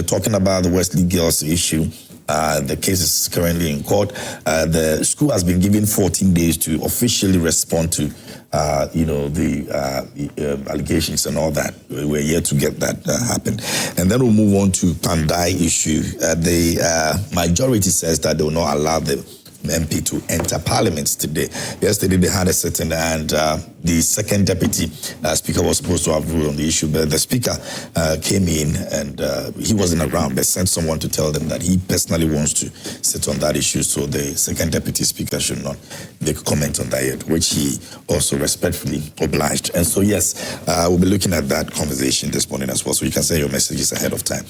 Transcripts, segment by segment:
talking about the Wesley girls issue. The case is currently in court. The school has been given 14 days to officially respond to, the allegations and all that. We're yet to get that happen. And then we'll move on to Pandai issue. The majority says that they will not allow the MP to enter Parliament today. Yesterday they had a sitting, and the second deputy speaker was supposed to have ruled on the issue, but the speaker came in and he wasn't around. They sent someone to tell them that he personally wants to sit on that issue, so the second deputy speaker should not make a comment on that yet, which he also respectfully obliged. And so yes, we'll be looking at that conversation this morning as well, so you can send your messages ahead of time.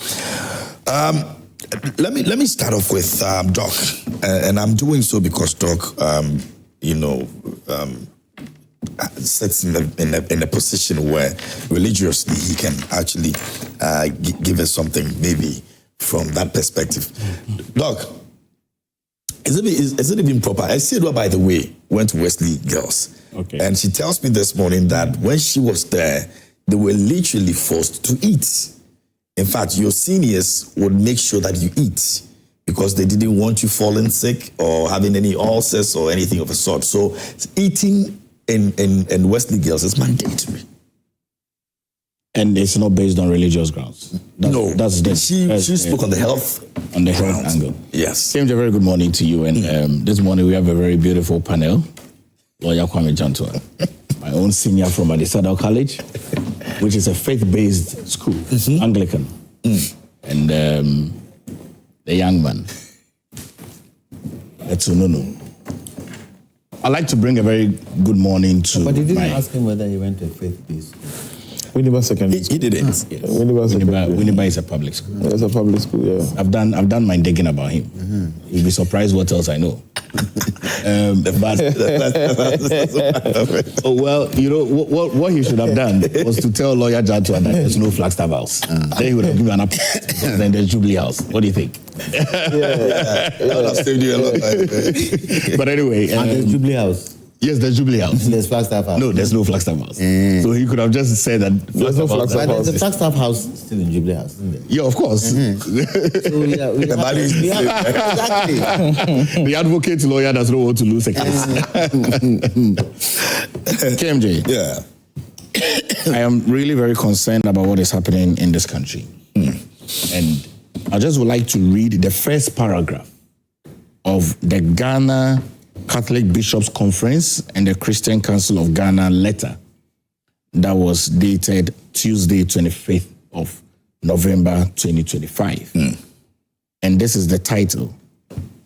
Let me start off with Doc, and I'm doing so because Doc, sits in a position where religiously he can actually give us something maybe from that perspective. Doc, is it even proper? I see it, by the way, went to Wesley Girls, okay, and she tells me this morning that when she was there, they were literally forced to eat. In fact, your seniors would make sure that you eat because they didn't want you falling sick or having any ulcers or anything of a sort. So eating in Wesley Girls is mandatory. And it's not based on religious grounds. She spoke on the health health angle. Yes. James, a very good morning to you. And this morning we have a very beautiful panel. Lawyer Kwame Jantua, my own senior from Adisada College, which is a faith-based school, Anglican. And the young man, Mettle Nunoo. I'd like to bring a very good morning to But you didn't ask him whether he went to a faith-based school. Winneba Secondary School. He didn't. Yes. Winneba is a public school. Yeah, it's a public school, yeah. I've done my digging about him. You'll be surprised what else I know. What he should have done was to tell Lawyer Jantua that there's no Flagstaff House. Then he would have given an apology. Then there's Jubilee House. What do you think? That would have saved you a lot of time. But anyway, and there's Jubilee House. Yes, there's Jubilee House. There's Flagstaff House. No, there's no Flagstaff House. So he could have just said that there's no Flagstaff House. There's a Flagstaff House still in Jubilee House, isn't there? Yeah, of course. So exactly. The advocate lawyer does not want to lose a case. KMJ. Yeah. I am really very concerned about what is happening in this country. And I just would like to read the first paragraph of the Ghana Catholic Bishops' Conference and the Christian Council of Ghana letter that was dated Tuesday, 25th of November, 2025. And this is the title: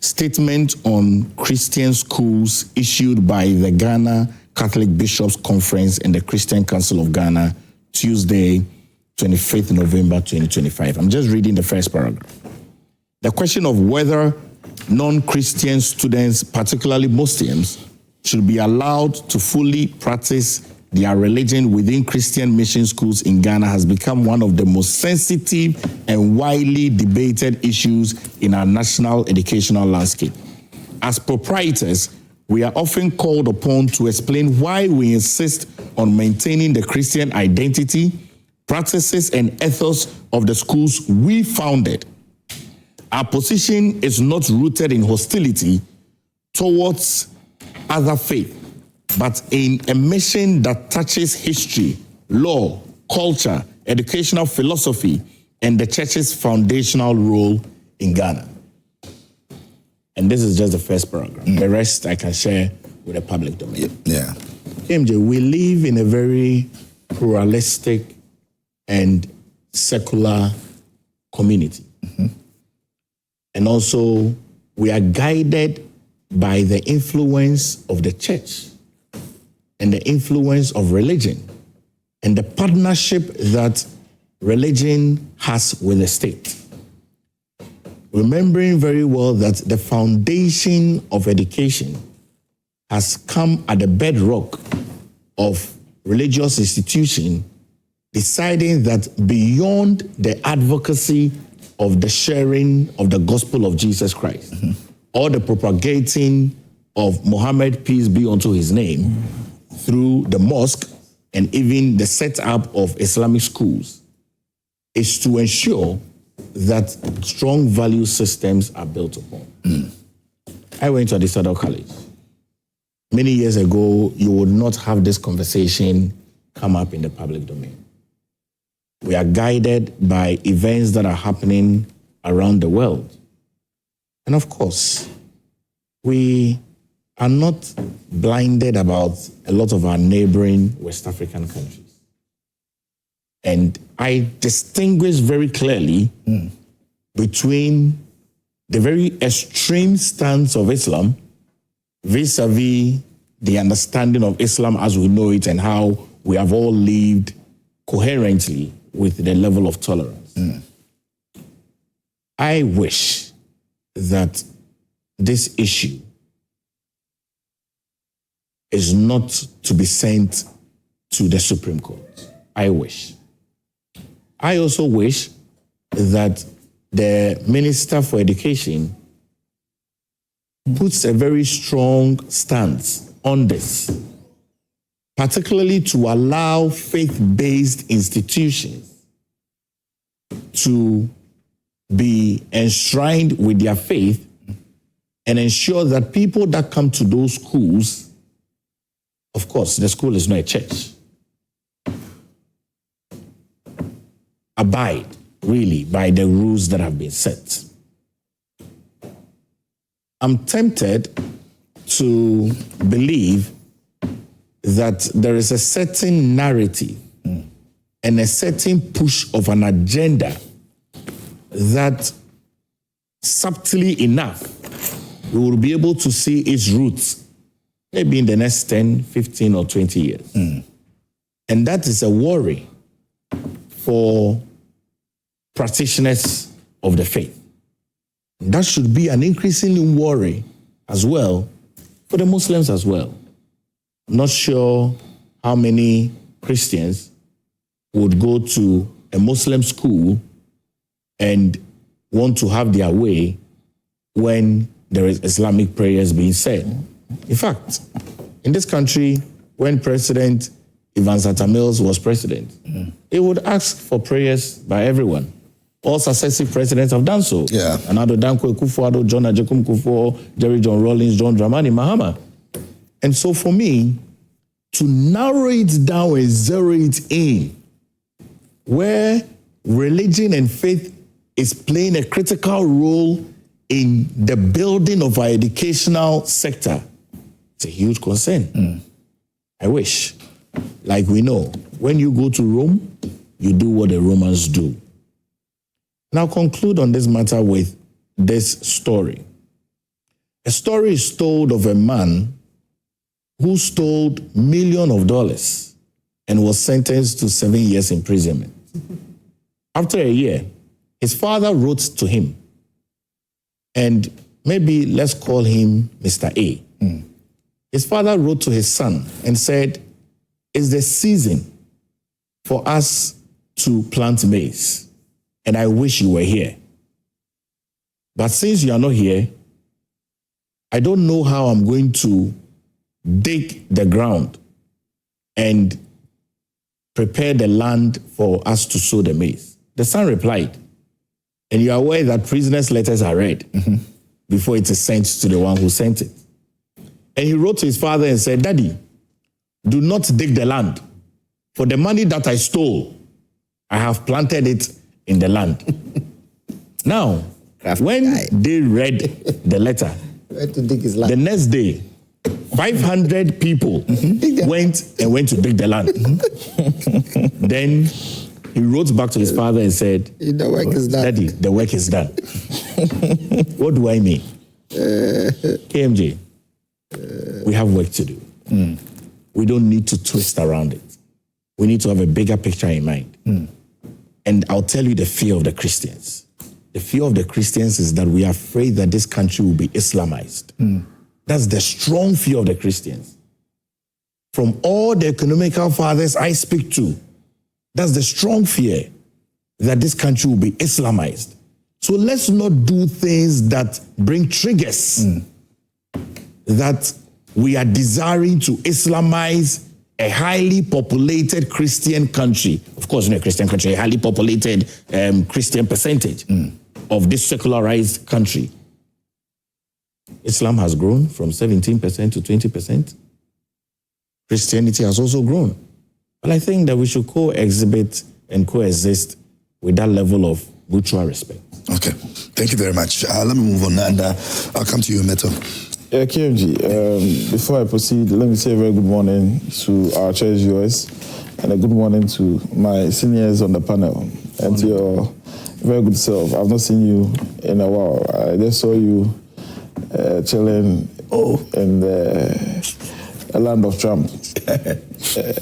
Statement on Christian Schools issued by the Ghana Catholic Bishops' Conference and the Christian Council of Ghana, Tuesday, 25th November, 2025. I'm just reading the first paragraph. The question of whether non-Christian students, particularly Muslims, should be allowed to fully practice their religion within Christian mission schools in Ghana has become one of the most sensitive and widely debated issues in our national educational landscape. As proprietors, we are often called upon to explain why we insist on maintaining the Christian identity, practices, and ethos of the schools we founded. Our position is not rooted in hostility towards other faiths, but in a mission that touches history, law, culture, educational philosophy, and the church's foundational role in Ghana. And this is just the first paragraph. The rest I can share with the public domain. Yeah. MJ, we live in a very pluralistic and secular community. And also, we are guided by the influence of the church and the influence of religion and the partnership that religion has with the state. Remembering very well that the foundation of education has come at the bedrock of religious institution, deciding that beyond the advocacy of the sharing of the gospel of Jesus Christ, or the propagating of Muhammad, peace be unto his name, through the mosque and even the setup of Islamic schools, is to ensure that strong value systems are built upon. I went to Adisado College. Many years ago, you would not have this conversation come up in the public domain. We are guided by events that are happening around the world. And of course, we are not blinded about a lot of our neighboring West African countries. And I distinguish very clearly between the very extreme stance of Islam vis-a-vis the understanding of Islam as we know it and how we have all lived coherently with the level of tolerance. I wish that this issue is not to be sent to the Supreme Court. I wish. I also wish that the Minister for Education puts a very strong stance on this, particularly to allow faith-based institutions to be enshrined with their faith and ensure that people that come to those schools, of course, the school is not a church, abide really by the rules that have been set. I'm tempted to believe that there is a certain narrative and a certain push of an agenda that subtly enough we will be able to see its roots maybe in the next 10, 15 or 20 years. And that is a worry for practitioners of the faith. That should be an increasing worry as well for the Muslims as well. I'm not sure how many Christians would go to a Muslim school and want to have their way when there is Islamic prayers being said. In fact, in this country, when President Ivan Zatamils was president, he would ask for prayers by everyone. All successive presidents have done so. Yeah. Nunoo Dankwa Akufo-Addo, John Ajekum Kufuor, Jerry John Rawlings, John Dramani Mahama. And so for me, to narrow it down and zero it in, where religion and faith is playing a critical role in the building of our educational sector, it's a huge concern. I wish, like we know, when you go to Rome, you do what the Romans do. Now conclude on this matter with this story. A story is told of a man who stole millions of dollars and was sentenced to 7 years imprisonment. After a year, his father wrote to him, and maybe let's call him Mr. A. His father wrote to his son and said, "It's the season for us to plant maize, and I wish you were here. But since you are not here, I don't know how I'm going to dig the ground and prepare the land for us to sow the maize." The son replied, and you are aware that prisoners' letters are read before it is sent to the one who sent it. And he wrote to his father and said, "Daddy, do not dig the land. For the money that I stole, I have planted it in the land." Now, when they read the letter, To dig his land. the next day, 500 people went to dig the land. Then he wrote back to his father and said, The work is done. "Daddy, the work is done." What do I mean? KMJ, we have work to do. We don't need to twist around it. We need to have a bigger picture in mind. And I'll tell you the fear of the Christians. The fear of the Christians is that we are afraid that this country will be Islamized. That's the strong fear of the Christians. From all the economical fathers I speak to, that's the strong fear that this country will be Islamized. So let's not do things that bring triggers that we are desiring to Islamize a highly populated Christian country, of course not a Christian country, a highly populated Christian percentage of this secularized country, Islam has grown from 17% to 20%. Christianity has also grown. But I think that we should co-exhibit and coexist with that level of mutual respect. Okay, thank you very much. Let me move on, and I'll come to you, Mettle. KMG, before I proceed, let me say a very good morning to our church viewers and a good morning to my seniors on the panel and to your very good self. I've not seen you in a while. I just saw you chilling in the land of Trump.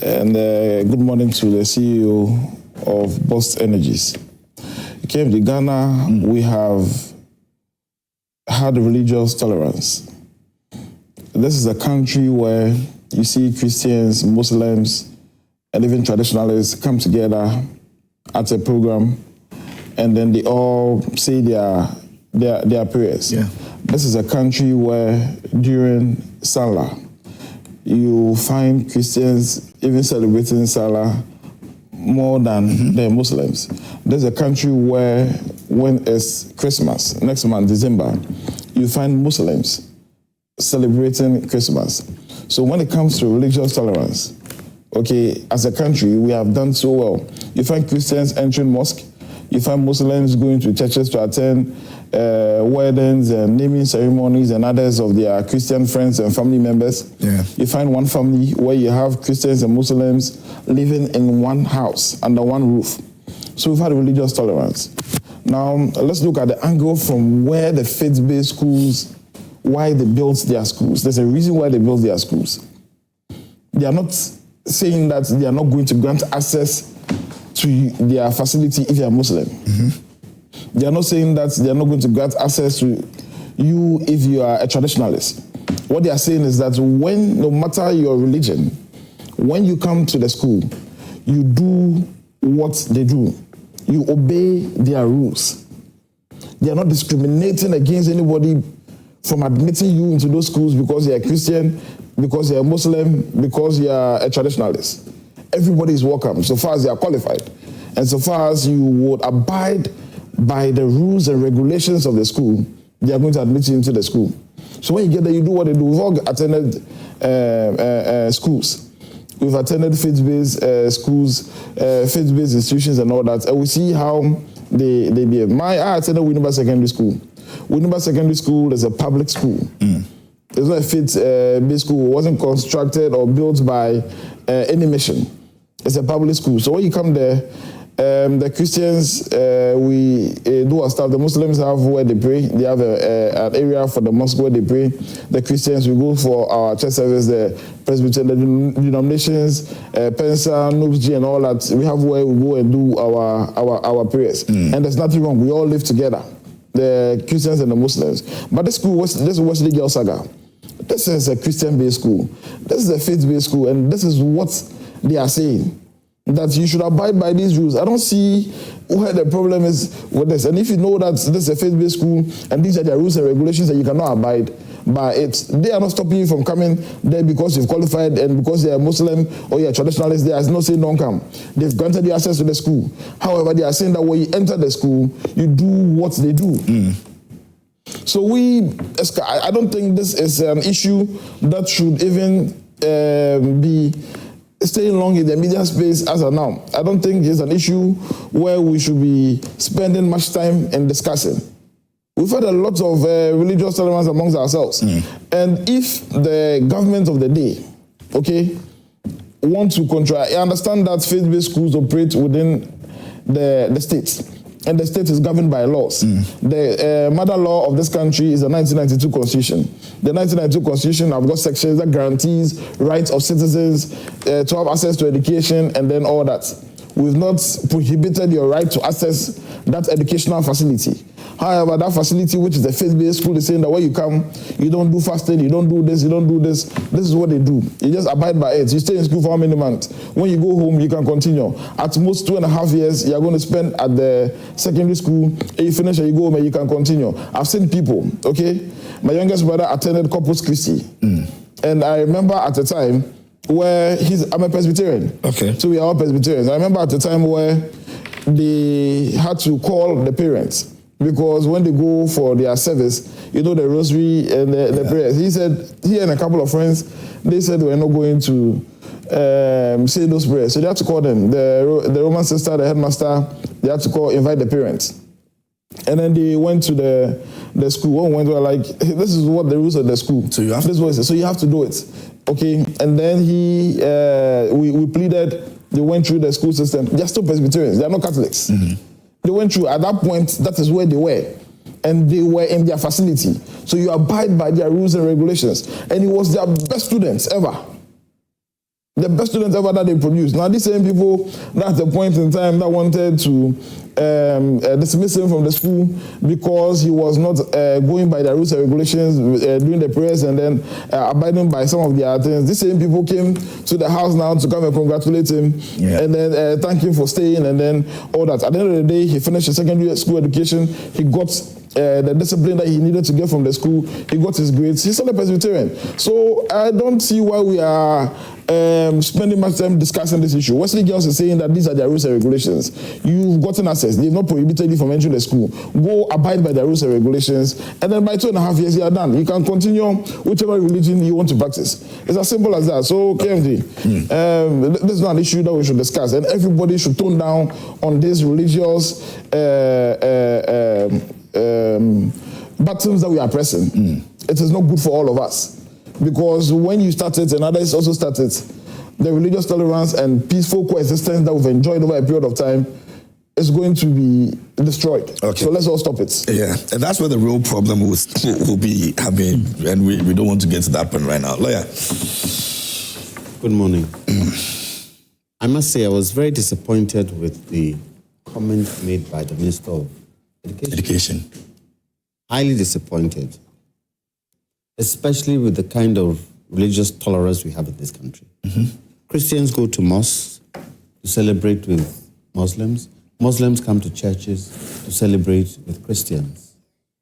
And good morning to the CEO of Boss Energies. KMG, Ghana, we have had religious tolerance. This is a country where you see Christians, Muslims, and even traditionalists come together at a program, and then they all say their prayers. Yeah. This is a country where during Salah, you find Christians even celebrating Salah more than the Muslims. There's a country where when it's Christmas, next month, December, you find Muslims celebrating Christmas. So when it comes to religious tolerance, okay, as a country, we have done so well. You find Christians entering mosque, you find Muslims going to churches to attend weddings and naming ceremonies and others of their Christian friends and family members. Yeah. You find one family where you have Christians and Muslims living in one house, under one roof. So we've had religious tolerance. Now, let's look at the angle from where the faith-based schools, why they built their schools. There's a reason why they built their schools. They are not saying that they are not going to grant access to their facility if you are Muslim. They are not saying that they are not going to grant access to you if you are a traditionalist. What they are saying is that when, no matter your religion, when you come to the school, you do what they do. You obey their rules. They are not discriminating against anybody from admitting you into those schools because you're a Christian, because you're a Muslim, because you're a traditionalist. Everybody is welcome so far as they are qualified. And so far as you would abide by the rules and regulations of the school, they are going to admit you into the school. So when you get there, you do what they do. We've all attended schools. We've attended faith-based schools, faith-based institutions and all that. And we see how they behave. I attended Winneba Secondary School. Winneba Secondary School is a public school. It's not a faith-based school. It wasn't constructed or built by any mission. It's a public school. So when you come there, the Christians, we do our stuff. The Muslims have where they pray. They have an area for the mosque where they pray. The Christians, we go for our church service, the Presbyterian denominations, Pensa, Nubsg, and all that. We have where we go and do our prayers. And there's nothing wrong. We all live together, the Christians and the Muslims. But this school, this is Wesley Saga. This is a Christian-based school. This is a faith-based school, and this is what they are saying, that you should abide by these rules. I don't see where the problem is with this. And if you know that this is a faith-based school and these are the rules and regulations that you cannot abide by it, they are not stopping you from coming there because you've qualified and because you're a Muslim or you're a traditionalist. They are not saying don't come. They've granted you access to the school. However, they are saying that when you enter the school, you do what they do. So I don't think this is an issue that should even be staying long in the media space as of now. I don't think it's an issue where we should be spending much time in discussing. We've had a lot of religious tolerance amongst ourselves. And if the government of the day, okay, want to control, I understand that faith-based schools operate within the states. And the state is governed by laws. The mother law of this country is the 1992 Constitution. The 1992 Constitution have got sections that guarantees rights of citizens to have access to education and then all that. We've not prohibited your right to access that educational facility. However, that facility, which is the faith-based school, is saying that when you come, you don't do fasting, you don't do this, you don't do this. This is what they do. You just abide by it. You stay in school for how many months? When you go home, you can continue. At most 2.5 years, you're going to spend at the secondary school. And you finish and you go home and you can continue. I've seen people, okay? My youngest brother attended Corpus Christi. And I remember at the time, where I'm a Presbyterian. Okay. So we are all Presbyterians. I remember at the time where they had to call the parents because when they go for their service, the rosary and the prayers. He said, he and a couple of friends, they said they were not going to say those prayers. So they had to call them. The Roman sister, the headmaster, they had to invite the parents. And then they went to the school. One went to like, hey, this is what the rules of the school. So you have so you have to do it. Okay. And then we pleaded. They went through the school system. They're still Presbyterians. They're not Catholics. Mm-hmm. They went through. At that point, that is where they were. And they were in their facility. So you abide by their rules and regulations. And it was their best students ever. The best students ever that they produced. Now, these same people, that's the point in time that wanted to dismiss him from the school because he was not going by the rules and regulations, doing the prayers and then abiding by some of their things. These same people came to the house now to come and congratulate him and then thank him for staying and then all that. At the end of the day, he finished his secondary school education. He got the discipline that he needed to get from the school. He got his grades. He's still a Presbyterian. So I don't see why we are spending much time discussing this issue. Wesley Girls is saying that these are their rules and regulations. You've gotten access. They've not prohibited you from entering the school. Go abide by the rules and regulations, and then by 2.5 years you are done. You can continue whichever religion you want to practice. It's as simple as that. So KMD, this is not an issue that we should discuss, and everybody should tone down on this religious buttons that we are pressing. It is not good for all of us. Because when you start it and others also start it, the religious tolerance and peaceful coexistence that we've enjoyed over a period of time is going to be destroyed. Okay. So let's all stop it. Yeah, and that's where the real problem will be having, and we don't want to get to that point right now. Lawyer. Good morning. I must say I was very disappointed with the comment made by the Minister of Education. Highly disappointed. Especially with the kind of religious tolerance we have in this country. Mm-hmm. Christians go to mosques to celebrate with Muslims. Muslims come to churches to celebrate with Christians.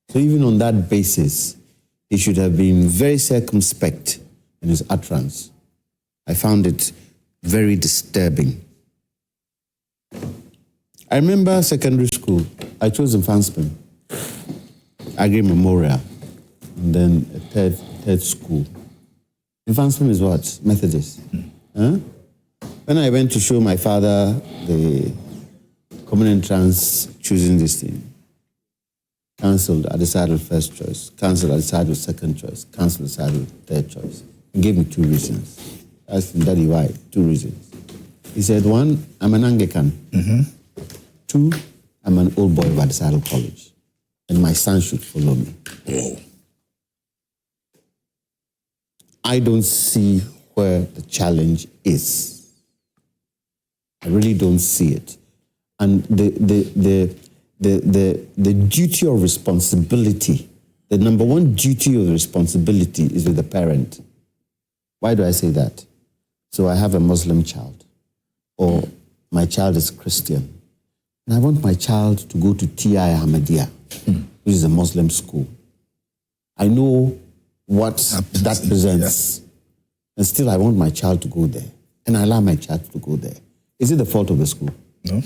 So even on that basis, he should have been very circumspect in his utterance. I found it very disturbing. I remember secondary school. I chose in Fanspen, Agri Memorial. And then a third school. Advancement is what? Methodist. Huh? When I went to show my father the common entrance, choosing this thing, cancelled, I decided first choice. Cancelled, I decided second choice. Cancelled, I decided third choice. He gave me 2 reasons. I asked him, Daddy, why? 2 reasons. He said, 1, I'm an Anglican. Mm-hmm. 2, I'm an old boy by the side of college. And my son should follow me. Whoa. I don't see where the challenge is. I really don't see it. And the duty of responsibility, the number one duty of the responsibility is with the parent. Why do I say that? So I have a Muslim child, or my child is Christian, and I want my child to go to T.I. Ahmadiyya, which is a Muslim school. I know what that presents. And still I want my child to go there. And I allow my child to go there. Is it the fault of the school? No.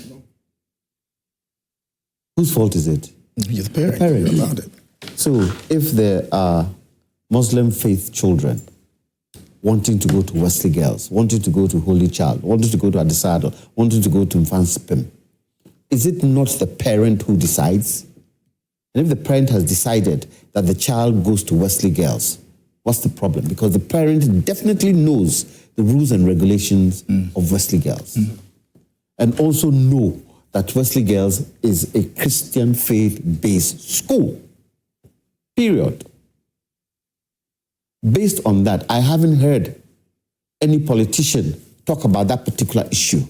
Whose fault is it? You're the parent. The parent. You allowed it. So if there are Muslim faith children wanting to go to Wesley Girls, wanting to go to Holy Child, wanting to go to Adesado, wanting to go to Mfanspim, is it not the parent who decides? And if the parent has decided that the child goes to Wesley Girls, what's the problem? Because the parent definitely knows the rules and regulations of Wesley Girls. And also know that Wesley Girls is a Christian faith-based school. Period. Based on that, I haven't heard any politician talk about that particular issue.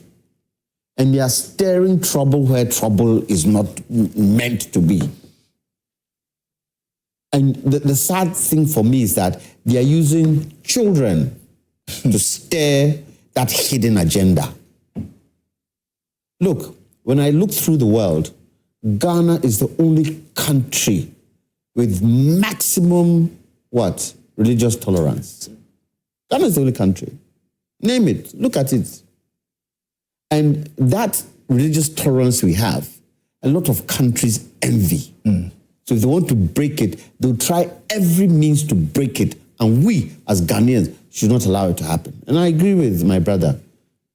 And they are stirring trouble where trouble is not meant to be. And the sad thing for me is that they are using children to stir that hidden agenda. Look, when I look through the world, Ghana is the only country with maximum, religious tolerance. Ghana is the only country. Name it. Look at it. And that religious tolerance we have, a lot of countries envy. So if they want to break it, they'll try every means to break it. And we, as Ghanaians, should not allow it to happen. And I agree with my brother.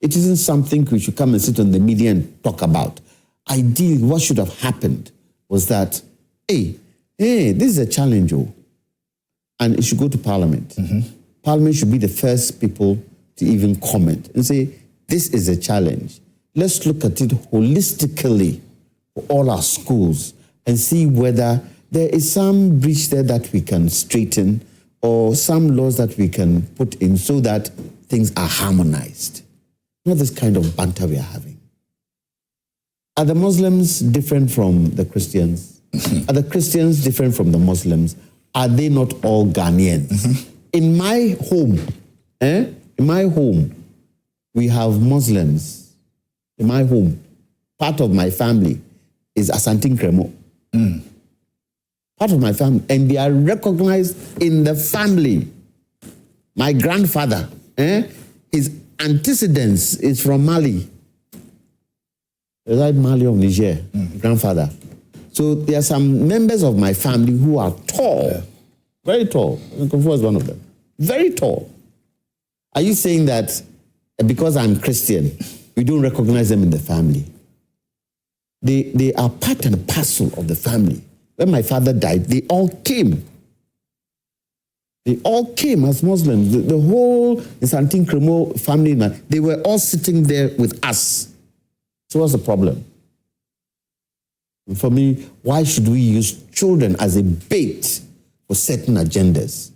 It isn't something we should come and sit on the media and talk about. Ideally, what should have happened was that, hey, this is a challenge, and it should go to Parliament. Parliament should be the first people to even comment and say, this is a challenge. Let's look at it holistically for all our schools and see whether there is some breach there that we can straighten or some laws that we can put in so that things are harmonized. Not this kind of banter we are having. Are the Muslims different from the Christians? Are the Christians different from the Muslims? Are they not all Ghanaians? In my home, we have Muslims. In my home, part of my family is Asante Nkremo. Part of my family, and they are recognized in the family. My grandfather, his antecedents is from Mali. Like Mali of Niger, grandfather. So there are some members of my family who are tall, very tall. Nkrumah was one of them. Very tall. Are you saying that because I'm Christian, we don't recognize them in the family? They are part and parcel of the family. When my father died, they all came. They all came as Muslims. The whole Asante Nkrumah family, they were all sitting there with us. So what's the problem? For me, why should we use children as a bait for certain agendas?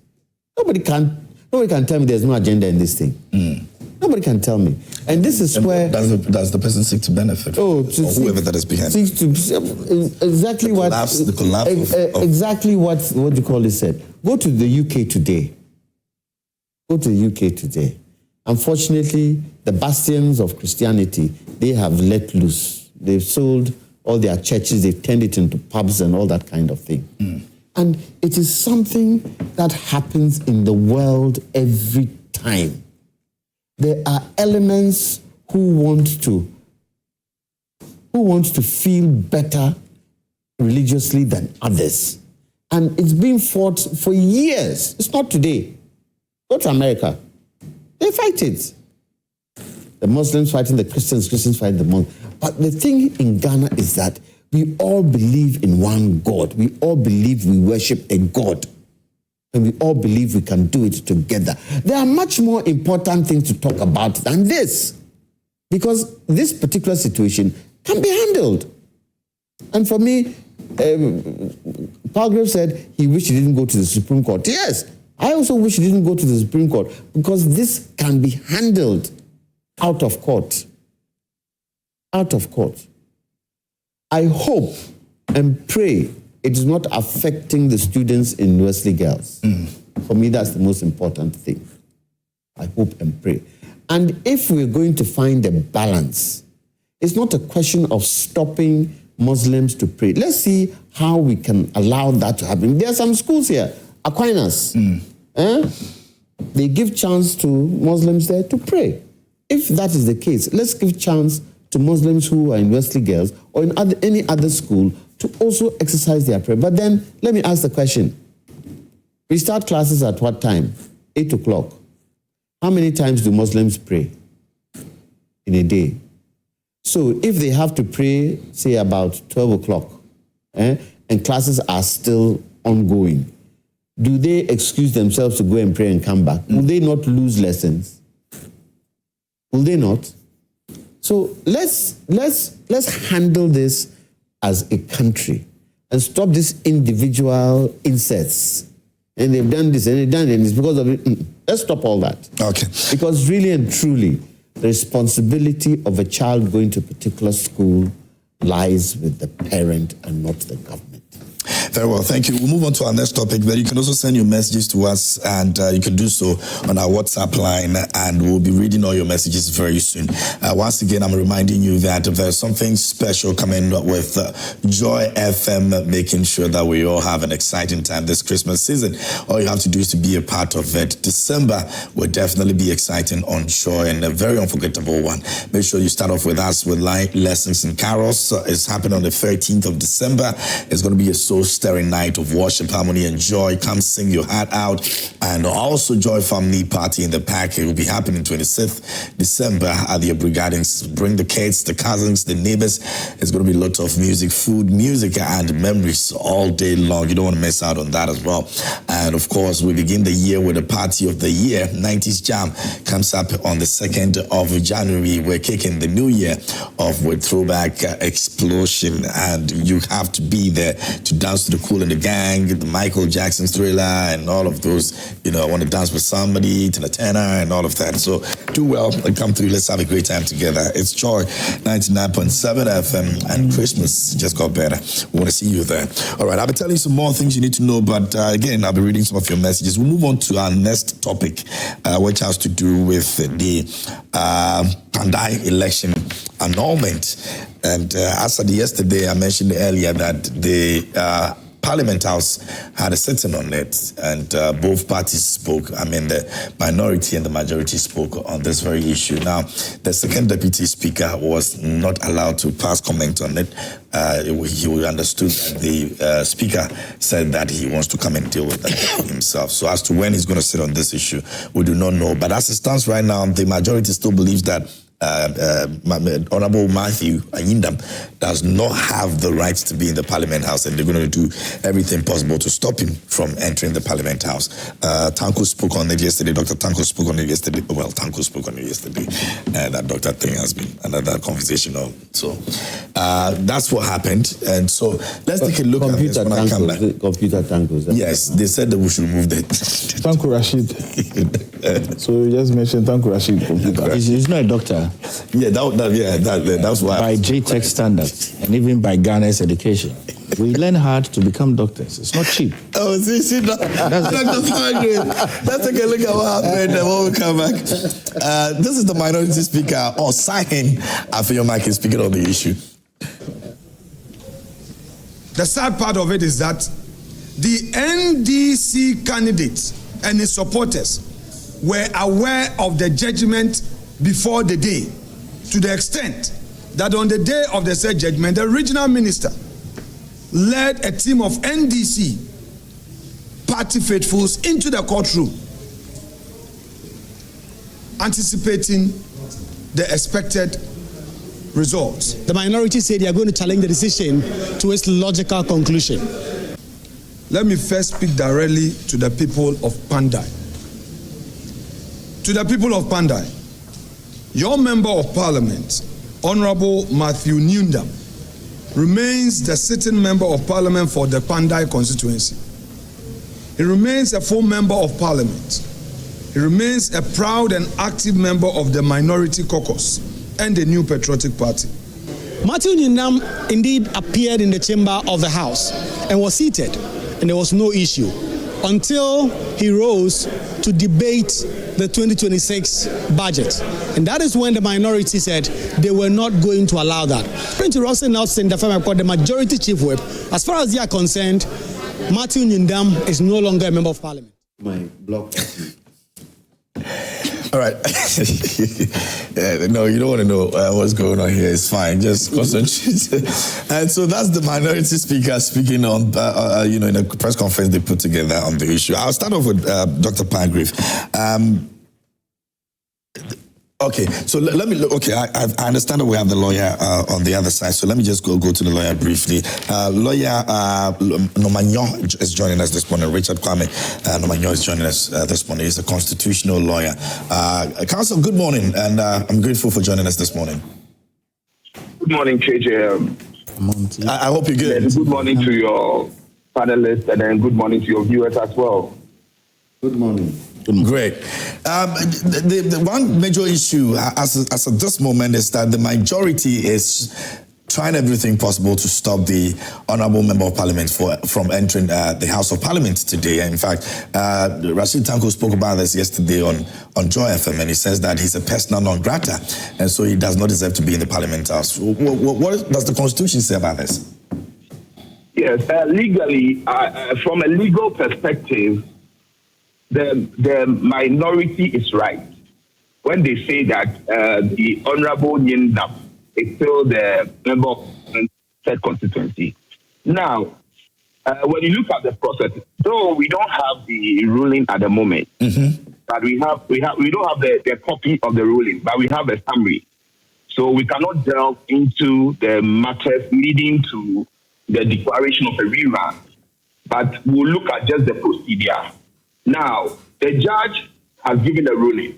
Nobody can tell me there's no agenda in this thing. Nobody can tell me. And this is where... Does the person seek to benefit? Or whoever that is behind. Exactly what... The collapse exactly what you call it said. Go to the UK today. Go to the UK today. Unfortunately, the bastions of Christianity, they have let loose. They've sold all their churches, they've turned it into pubs and all that kind of thing. And it is something that happens in the world every time. There are elements who want to feel better religiously than others. And it's been fought for years. It's not today. Go to America. They fight it. The Muslims fighting the Christians, Christians fighting the Muslims. But the thing in Ghana is that we all believe in one God. We all believe we worship a God. And we all believe we can do it together. There are much more important things to talk about than this. Because this particular situation can be handled. And for me, Palgrave said he wished he didn't go to the Supreme Court. Yes, I also wish he didn't go to the Supreme Court because this can be handled out of court. Out of court. I hope and pray it is not affecting the students in Wesley Girls. For me, that's the most important thing. I hope and pray. And if we're going to find a balance, it's not a question of stopping Muslims to pray. Let's see how we can allow that to happen. There are some schools here, Aquinas. They give chance to Muslims there to pray. If that is the case, let's give chance to Muslims who are in Wesley Girls or in any other school to also exercise their prayer. But then, let me ask the question. We start classes at what time? 8 o'clock. How many times do Muslims pray in a day? So if they have to pray, say about 12 o'clock, and classes are still ongoing, do they excuse themselves to go and pray and come back? Will they not lose lessons? Will they not? So let's handle this as a country and stop this individual inserts. And they've done this and they've done it, and it's because of it. Let's stop all that. Okay. Because really and truly, the responsibility of a child going to a particular school lies with the parent and not the government. Very well, thank you. We'll move on to our next topic, but you can also send your messages to us, and you can do so on our WhatsApp line, and we'll be reading all your messages very soon. Once again, I'm reminding you that there's something special coming with Joy FM, making sure that we all have an exciting time this Christmas season. All you have to do is to be a part of it. December will definitely be exciting on Joy, and a very unforgettable one. Make sure you start off with us with light lessons and carols. It's happening on the 13th of December. It's going to be a soul-stirring night of worship, harmony, and joy. Come sing your heart out. And also Joy Family Party in the Park. It will be happening 26th December at the Abri Gardens. Bring the kids, the cousins, the neighbors. It's going to be lots of music, food, music, and memories all day long. You don't want to miss out on that as well. And of course, we begin the year with a party of the year. 90s Jam comes up on the 2nd of January. We're kicking the new year off with Throwback Explosion, and you have to be there to dance to the Kool and the Gang, the Michael Jackson Thriller, and all of those. You know, I want to dance with somebody, Tina Turner, and all of that. So do well and come through. Let's have a great time together. It's Joy 99.7 FM, and Christmas just got better. We want to see you there. All right, I'll be telling you some more things you need to know, but again, I'll be reading some of your messages. We'll move on to our next topic, which has to do with the Pandai election annulment. And as of yesterday, I mentioned earlier that the Parliament House had a sitting on it, and both parties spoke. I mean, the minority and the majority spoke on this very issue. Now, the second deputy speaker was not allowed to pass comment on it. He understood that the speaker said that he wants to come and deal with it himself. So as to when he's going to sit on this issue, we do not know. But as it stands right now, the majority still believes that Honorable Matthew Ayindam does not have the right to be in the Parliament House, and they're going to do everything possible to stop him from entering the Parliament House. Tanko spoke on it yesterday. Dr. Tanko spoke on it yesterday. Well, Tanko spoke on it yesterday. That Dr. thing has been another conversation. So that's what happened. And so let's take a look at this when I come back. Computer Tanko. Yes, they said that we should remove that. Tanko Rashid. So you just mentioned Tanko Rashid. Computer. He's not a doctor. Yeah, that's why. By JTech standards, and even by Ghana's education, we learn hard to become doctors. It's not cheap. Oh, see, Dr. Palgrave. Let's take a look at what happened when we come back. This is the minority speaker, or Sahin Afiyomaki, speaking on the issue. The sad part of it is that the NDC candidates and his supporters were aware of the judgment before the day, to the extent that on the day of the said judgment, the regional minister led a team of NDC party faithfuls into the courtroom, anticipating the expected results. The minority said they are going to challenge the decision to its logical conclusion. Let me first speak directly to the people of Pandai. To the people of Pandai, your Member of Parliament, Honorable Matthew Nunoo, remains the sitting Member of Parliament for the Pandai constituency. He remains a full Member of Parliament. He remains a proud and active member of the Minority Caucus and the New Patriotic Party. Matthew Nunoo indeed appeared in the chamber of the House and was seated, and there was no issue until he rose to debate the 2026 budget. And that is when the minority said they were not going to allow that. According to Russell Nelson, the majority chief whip, as far as they are concerned, Matthew Nunoo is no longer a member of parliament. My block. All right. No, you don't want to know what's going on here. It's fine. Just concentrate. And so that's the minority speaker speaking on, in a press conference they put together on the issue. I'll start off with Dr. Palgrave. Okay, so let me look. Okay, I understand that we have the lawyer on the other side. So let me just go to the lawyer briefly. Lawyer Nomanyo is joining us this morning. Richard Kwame Nomanyo is joining us this morning. He's a constitutional lawyer. Counsel, good morning, and I'm grateful for joining us this morning. Good morning, KJ. I hope you're good. Good morning to your panelists, and then good morning to your viewers as well. Good morning. Great. The one major issue as of this moment is that the majority is trying everything possible to stop the Honourable Member of Parliament from entering the House of Parliament today. In fact, Rashid Tanko spoke about this yesterday on Joy FM, and he says that he's a persona non grata, and so he does not deserve to be in the Parliament House. What does the Constitution say about this? Yes, legally, from a legal perspective, the minority is right when they say that the Honourable Jnr is still the member of the third constituency. Now, when you look at the process, though we don't have the ruling at the moment, but we don't have the copy of the ruling, but we have a summary. So we cannot delve into the matters leading to the declaration of a rerun, but we'll look at just the procedure. Now, the judge has given a ruling,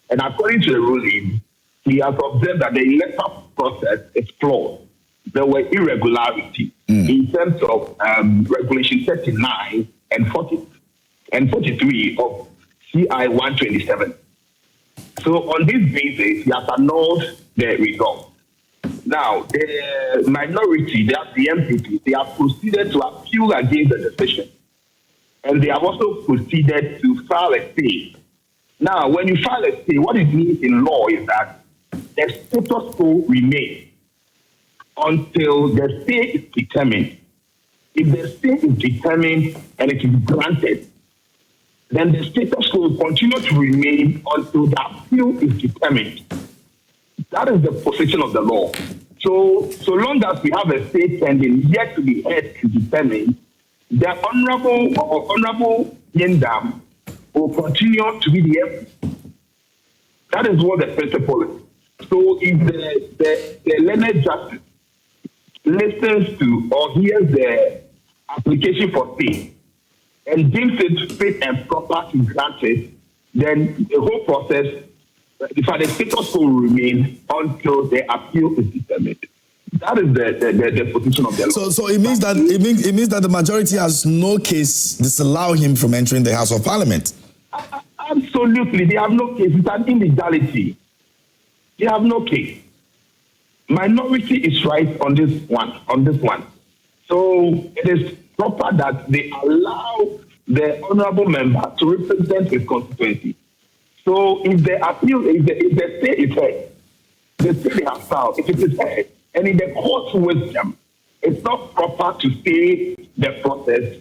and according to the ruling, he has observed that the electoral process is flawed. There were irregularities in terms of Regulation 39 and 43 of CI 127. So on this basis, he has annulled the result. Now, the minority, the MPP, they have proceeded to appeal against the decision. And they have also proceeded to file a stay. Now, when you file a stay, what it means in law is that the status quo remains until the stay is determined. If the stay is determined and it is granted, then the status quo will continue to remain until the appeal is determined. That is the position of the law. So long as we have a stay pending yet to be heard and determined, the Honourable Jnr will continue to be the MP. That is what the principle is. So if the learned justice listens to or hears the application for stay and deems it fit and proper to grant it, then the whole process, the status quo will remain until the appeal is determined. That is the position of the law. So it means that the majority has no case disallow him from entering the House of Parliament. Absolutely, they have no case. It's an illegality. They have no case. Minority is right on this one. So it is proper that they allow the honourable member to represent his constituency. So if the appeal, if the stay is heard, the stay they have filed, if it is heard, and in the court's wisdom, it's not proper to stay the process.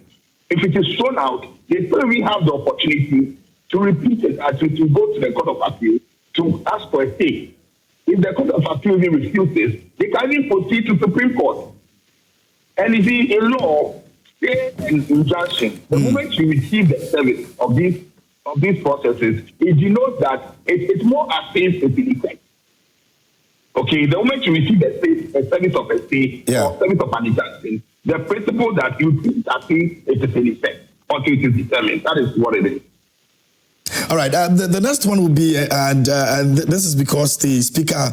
If it is thrown out, they still really have the opportunity to repeat it, to go to the Court of Appeal to ask for a stay. If the Court of Appeal refuses, they can even proceed to Supreme Court. And you see, in law, stay and injunction, the moment you receive the service of these processes, it denotes that it's more as if it's in effect. Okay, the moment you receive a service of a stay or service of an injunction, the principle that you think that it is in effect until it is determined. That is what it is. All right. The next one will be, and this is because the speaker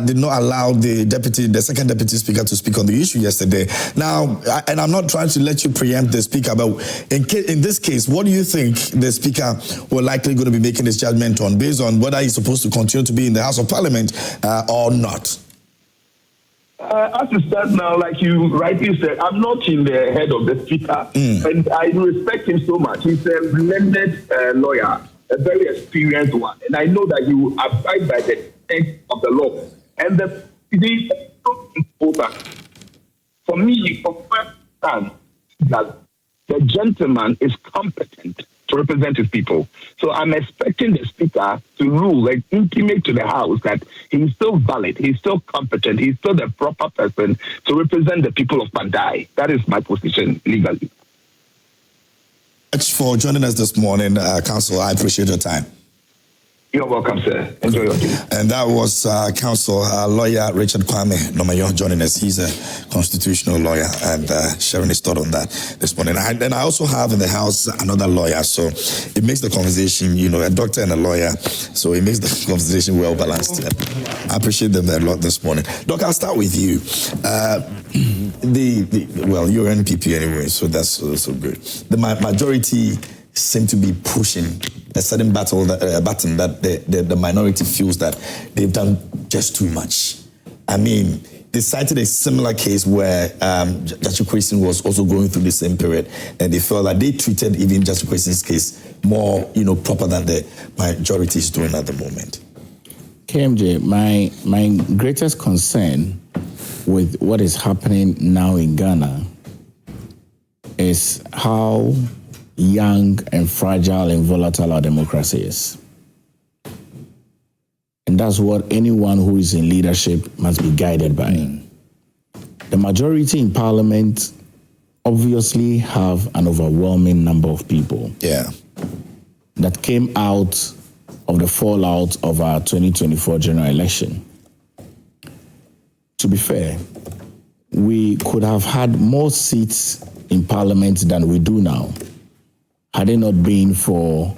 did not allow the second deputy speaker to speak on the issue yesterday. Now, and I'm not trying to let you preempt the speaker, but in this case, what do you think the speaker will likely going to be making his judgment on, based on whether he's supposed to continue to be in the House of Parliament or not? As it stands now, like you rightly said, I'm not in the head of the speaker, and I respect him so much. He's a blended lawyer, a very experienced one, and I know that he will abide by the text of the law. And it is so important for me to understand that the gentleman is competent to represent his people. So I'm expecting the speaker to rule and intimate to the House that he's still valid, he's still competent, he's still the proper person to represent the people of Pandai. That is my position legally. Thanks for joining us this morning, Council. I appreciate your time. You're welcome, sir. Enjoy your day. And that was Council Lawyer Richard Kwame Nomayo joining us. He's a constitutional lawyer and sharing his thought on that this morning. And I also have in the house another lawyer, so it makes the conversation, a doctor and a lawyer, so it makes the conversation well balanced. I appreciate them a lot this morning. Doc, I'll start with you. Well, you're NPP anyway, so that's so good. The majority seem to be pushing a certain button that the minority feels that they've done just too much. I mean, they cited a similar case where Judge Kwesi was also going through the same period, and they felt that they treated even Judge Kwesi's case more, proper than the majority is doing at the moment. KMJ, my greatest concern with what is happening now in Ghana is how young and fragile and volatile our democracy is. And that's what anyone who is in leadership must be guided by. The majority in parliament obviously have an overwhelming number of people that came out of the fallout of our 2024 general election. To be fair, we could have had more seats in parliament than we do now, had it not been for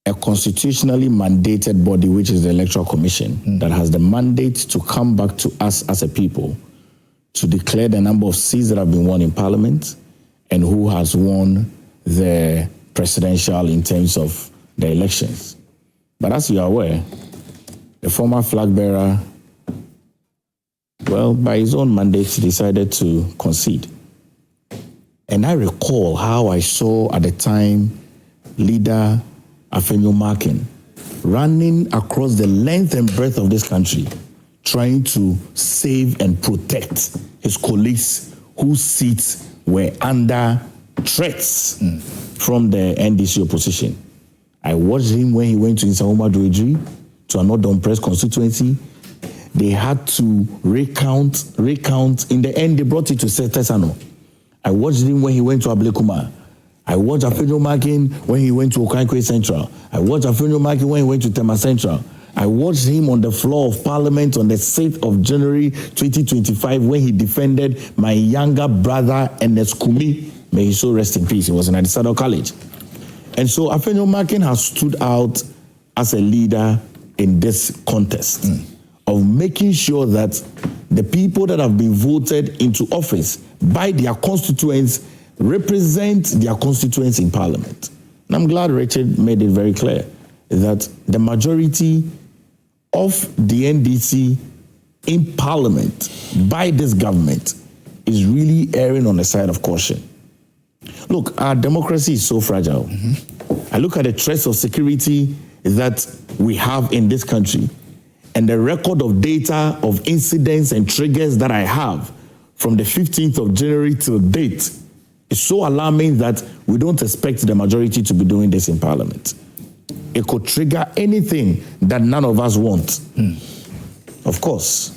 a constitutionally mandated body, which is the Electoral Commission, that has the mandate to come back to us as a people to declare the number of seats that have been won in Parliament and who has won the presidential in terms of the elections. But as you are aware, the former flag bearer, by his own mandate, decided to concede. And I recall how I saw at the time leader Afenyo Markin running across the length and breadth of this country, trying to save and protect his colleagues whose seats were under threats from the NDC opposition. I watched him when he went to Nsawoma Dweji, to another press constituency. They had to recount. In the end, they brought it to Tesano. I watched him when he went to Ablekuma. I watched Afenyo Markin when he went to Okankwe Central. I watched Afenyo Markin when he went to Tema Central. I watched him on the floor of Parliament on the 6th of January 2025 when he defended my younger brother, Ernest Kumi. May he so rest in peace. He was in Adisado College. And so Afenyo Markin has stood out as a leader in this contest of making sure that the people that have been voted into office by their constituents represent their constituents in Parliament. And I'm glad Richard made it very clear that the majority of the NDC in Parliament by this government is really erring on the side of caution. Look, our democracy is so fragile. I look at the threats of security that we have in this country and the record of data of incidents and triggers that I have from the 15th of January till date. It's so alarming that we don't expect the majority to be doing this in Parliament. It could trigger anything that none of us want. Of course,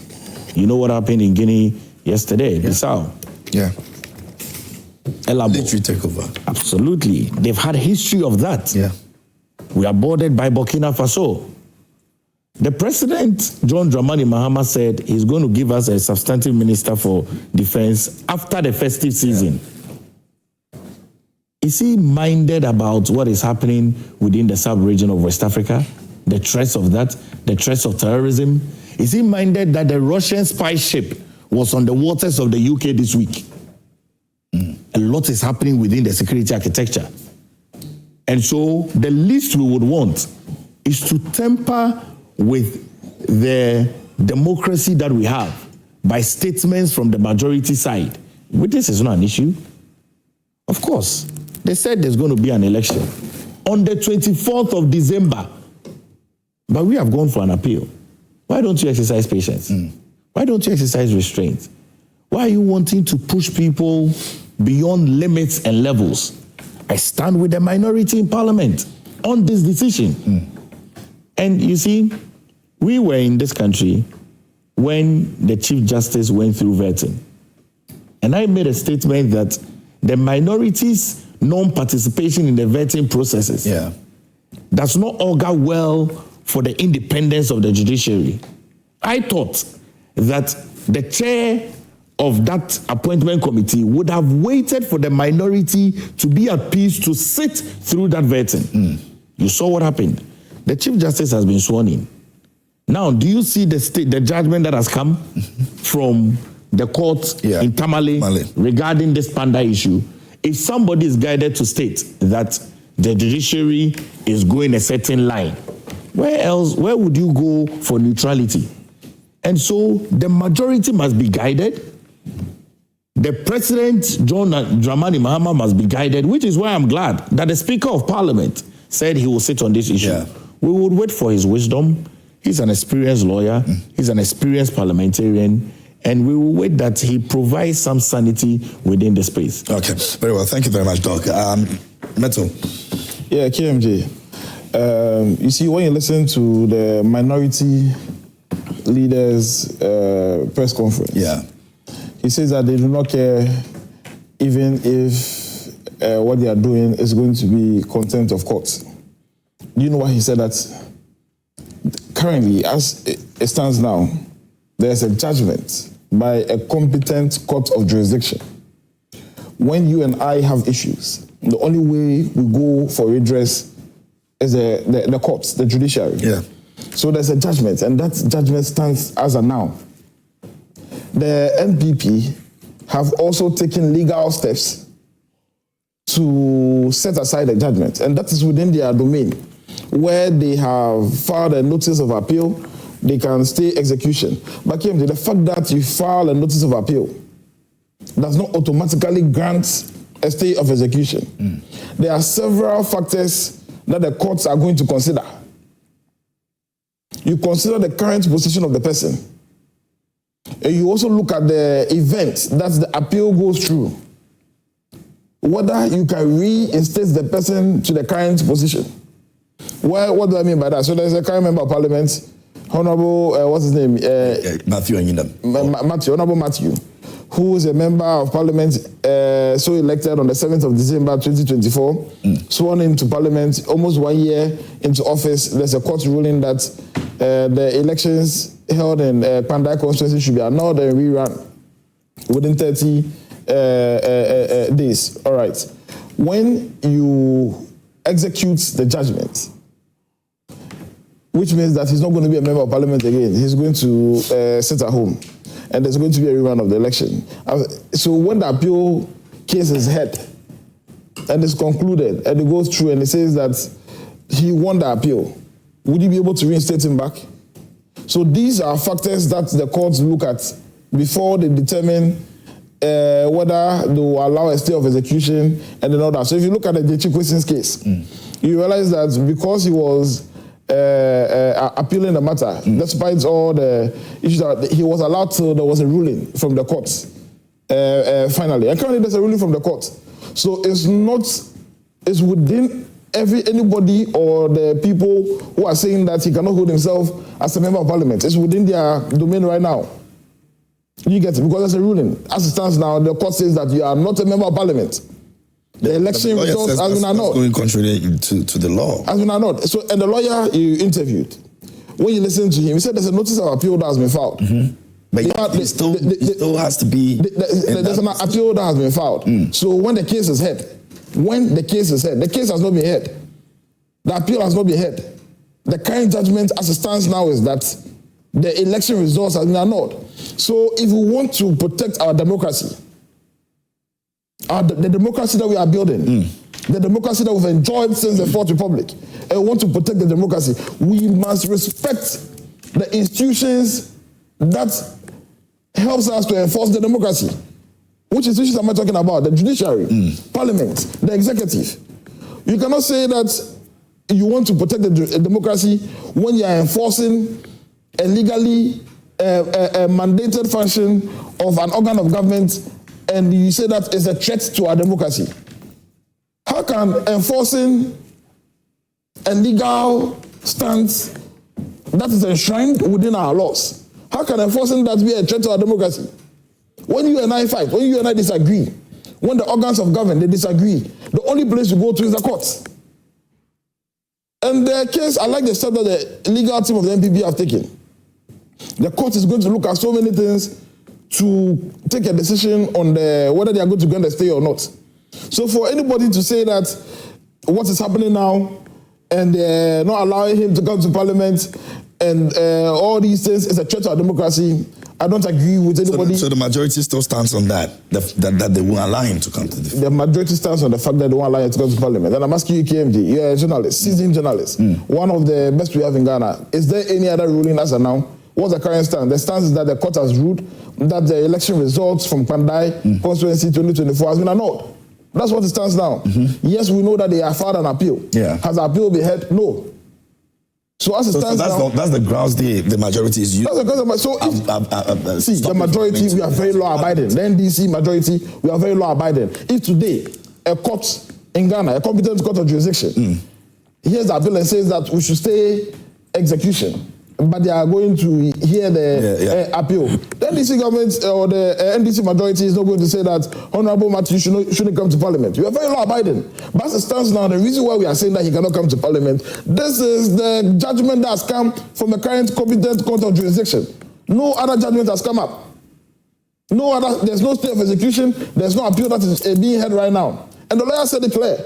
you know what happened in Guinea yesterday, Bissau. Military takeover. Absolutely. They've had history of that. We are bordered by Burkina Faso. The president, John Dramani Mahama, said he's going to give us a substantive minister for defense after the festive season. Is he minded about what is happening within the sub-region of West Africa? The threats of that? The threats of terrorism? Is he minded that the Russian spy ship was on the waters of the UK this week? A lot is happening within the security architecture. And so the least we would want is to temper with the democracy that we have by statements from the majority side. But this is not an issue. Of course, they said there's going to be an election on the 24th of December. But we have gone for an appeal. Why don't you exercise patience? Why don't you exercise restraint? Why are you wanting to push people beyond limits and levels? I stand with the minority in Parliament on this decision. And you see, we were in this country when the Chief Justice went through vetting. And I made a statement that the minority's non-participation in the vetting processes does not augur well for the independence of the judiciary. I thought that the chair of that appointment committee would have waited for the minority to be at peace to sit through that vetting. You saw what happened. The Chief Justice has been sworn in. Now, do you see the judgment that has come from the court in Tamale regarding this panda issue? If somebody is guided to state that the judiciary is going a certain line, where would you go for neutrality? And so the majority must be guided. The President, John Dramani Mahama, must be guided, which is why I'm glad that the Speaker of Parliament said he will sit on this issue. Yeah. We would wait for his wisdom. He's an experienced lawyer. He's an experienced parliamentarian. And we will wait that he provides some sanity within the space. Okay, very well. Thank you very much, Doc. Mettle. Yeah, KMJ. You see, when you listen to the minority leaders' press conference, he says that they do not care even if what they are doing is going to be contempt of court. Do you know why he said that? Currently, as it stands now, there's a judgment by a competent court of jurisdiction. When you and I have issues, the only way we go for redress is the courts, the judiciary. Yeah. So there's a judgment, and that judgment stands as of now. The NPP have also taken legal steps to set aside the judgment, and that is within their domain. Where they have filed a notice of appeal, they can stay execution. But the fact that you file a notice of appeal does not automatically grant a stay of execution. There are several factors that the courts are going to consider. You consider the current position of the person. And you also look at the event that the appeal goes through. Whether you can reinstate the person to the current position. Well, what do I mean by that? So there's a current member of parliament, Honorable, what's his name? Honorable Matthew, who is a member of parliament, so elected on the 7th of December 2024, sworn into parliament almost 1 year into office. There's a court ruling that the elections held in Pandai constituency should be annulled and rerun within 30 days. All right. When you execute the judgment, which means that he's not going to be a member of parliament again. He's going to sit at home. And there's going to be a rerun of the election. So when the appeal case is heard and it's concluded and it goes through and it says that he won the appeal, would you be able to reinstate him back? So these are factors that the courts look at before they determine whether they will allow a stay of execution and then all that. So if you look at the J.H. Kweson's case, you realize that because he was appealing the matter, despite all the issues that he was allowed to, there was a ruling from the courts finally. And currently there's a ruling from the court. So it's within anybody or the people who are saying that he cannot hold himself as a member of parliament. It's within their domain right now. You get it? Because there's a ruling. As it stands now, the court says that you are not a member of parliament. The election results has been annulled. Going contrary to the law. Has been annulled. So, and the lawyer you interviewed, when you listen to him, he said there's a notice of appeal that has been filed. But it still has to be. There's an appeal that has been filed. So when the case is heard, the case has not been heard. The appeal has not been heard. The current judgment as it stands now is that the election results have been annulled. So if we want to protect our democracy, the democracy that we are building, the democracy that we've enjoyed since the Fourth Republic, and we want to protect the democracy, we must respect the institutions that helps us to enforce the democracy. Which institutions am I talking about? The judiciary, parliament, the executive. You cannot say that you want to protect the democracy when you are enforcing a legally mandated function of an organ of government, and you say that is a threat to our democracy. How can enforcing a legal stance that is enshrined within our laws, how can enforcing that be a threat to our democracy? When you and I fight, when you and I disagree, when the organs of government, they disagree, the only place you go to is the courts. And the case, I like the step that the legal team of the NPP have taken. The court is going to look at so many things to take a decision on whether they are going to grant a stay or not. So for anybody to say that what is happening now and not allowing him to come to parliament and all these things is a threat to our democracy, I don't agree with anybody. So the majority still stands on that they won't allow him to come to the majority stands on the fact that they won't allow him to come to parliament. And I'm asking you, KMG, you're a journalist, seasoned journalist, one of the best we have in Ghana. Is there any other ruling as of now What's the current stance? The stance is that the court has ruled that the election results from Pandai constituency 2024 has been annulled. That's what it stands now. Yes, we know that they have filed an appeal. Yeah. Has the appeal been heard? No. So as it stands now, that's the grounds the majority is using. So see, the majority, we are very law-abiding. The NDC majority, we are very law-abiding. If today, a court in Ghana, a competent court of jurisdiction, hears the appeal and says that we should stay execution, but they are going to hear the appeal, the NDC government or the NDC majority is not going to say that Honorable Matthew shouldn't come to Parliament. We are very law-abiding. But as it stands now, the reason why we are saying that he cannot come to Parliament, this is the judgment that has come from the current competent court of jurisdiction. No other judgment has come up. There's no stay of execution. There's no appeal that is being heard right now. And the lawyer said it clear.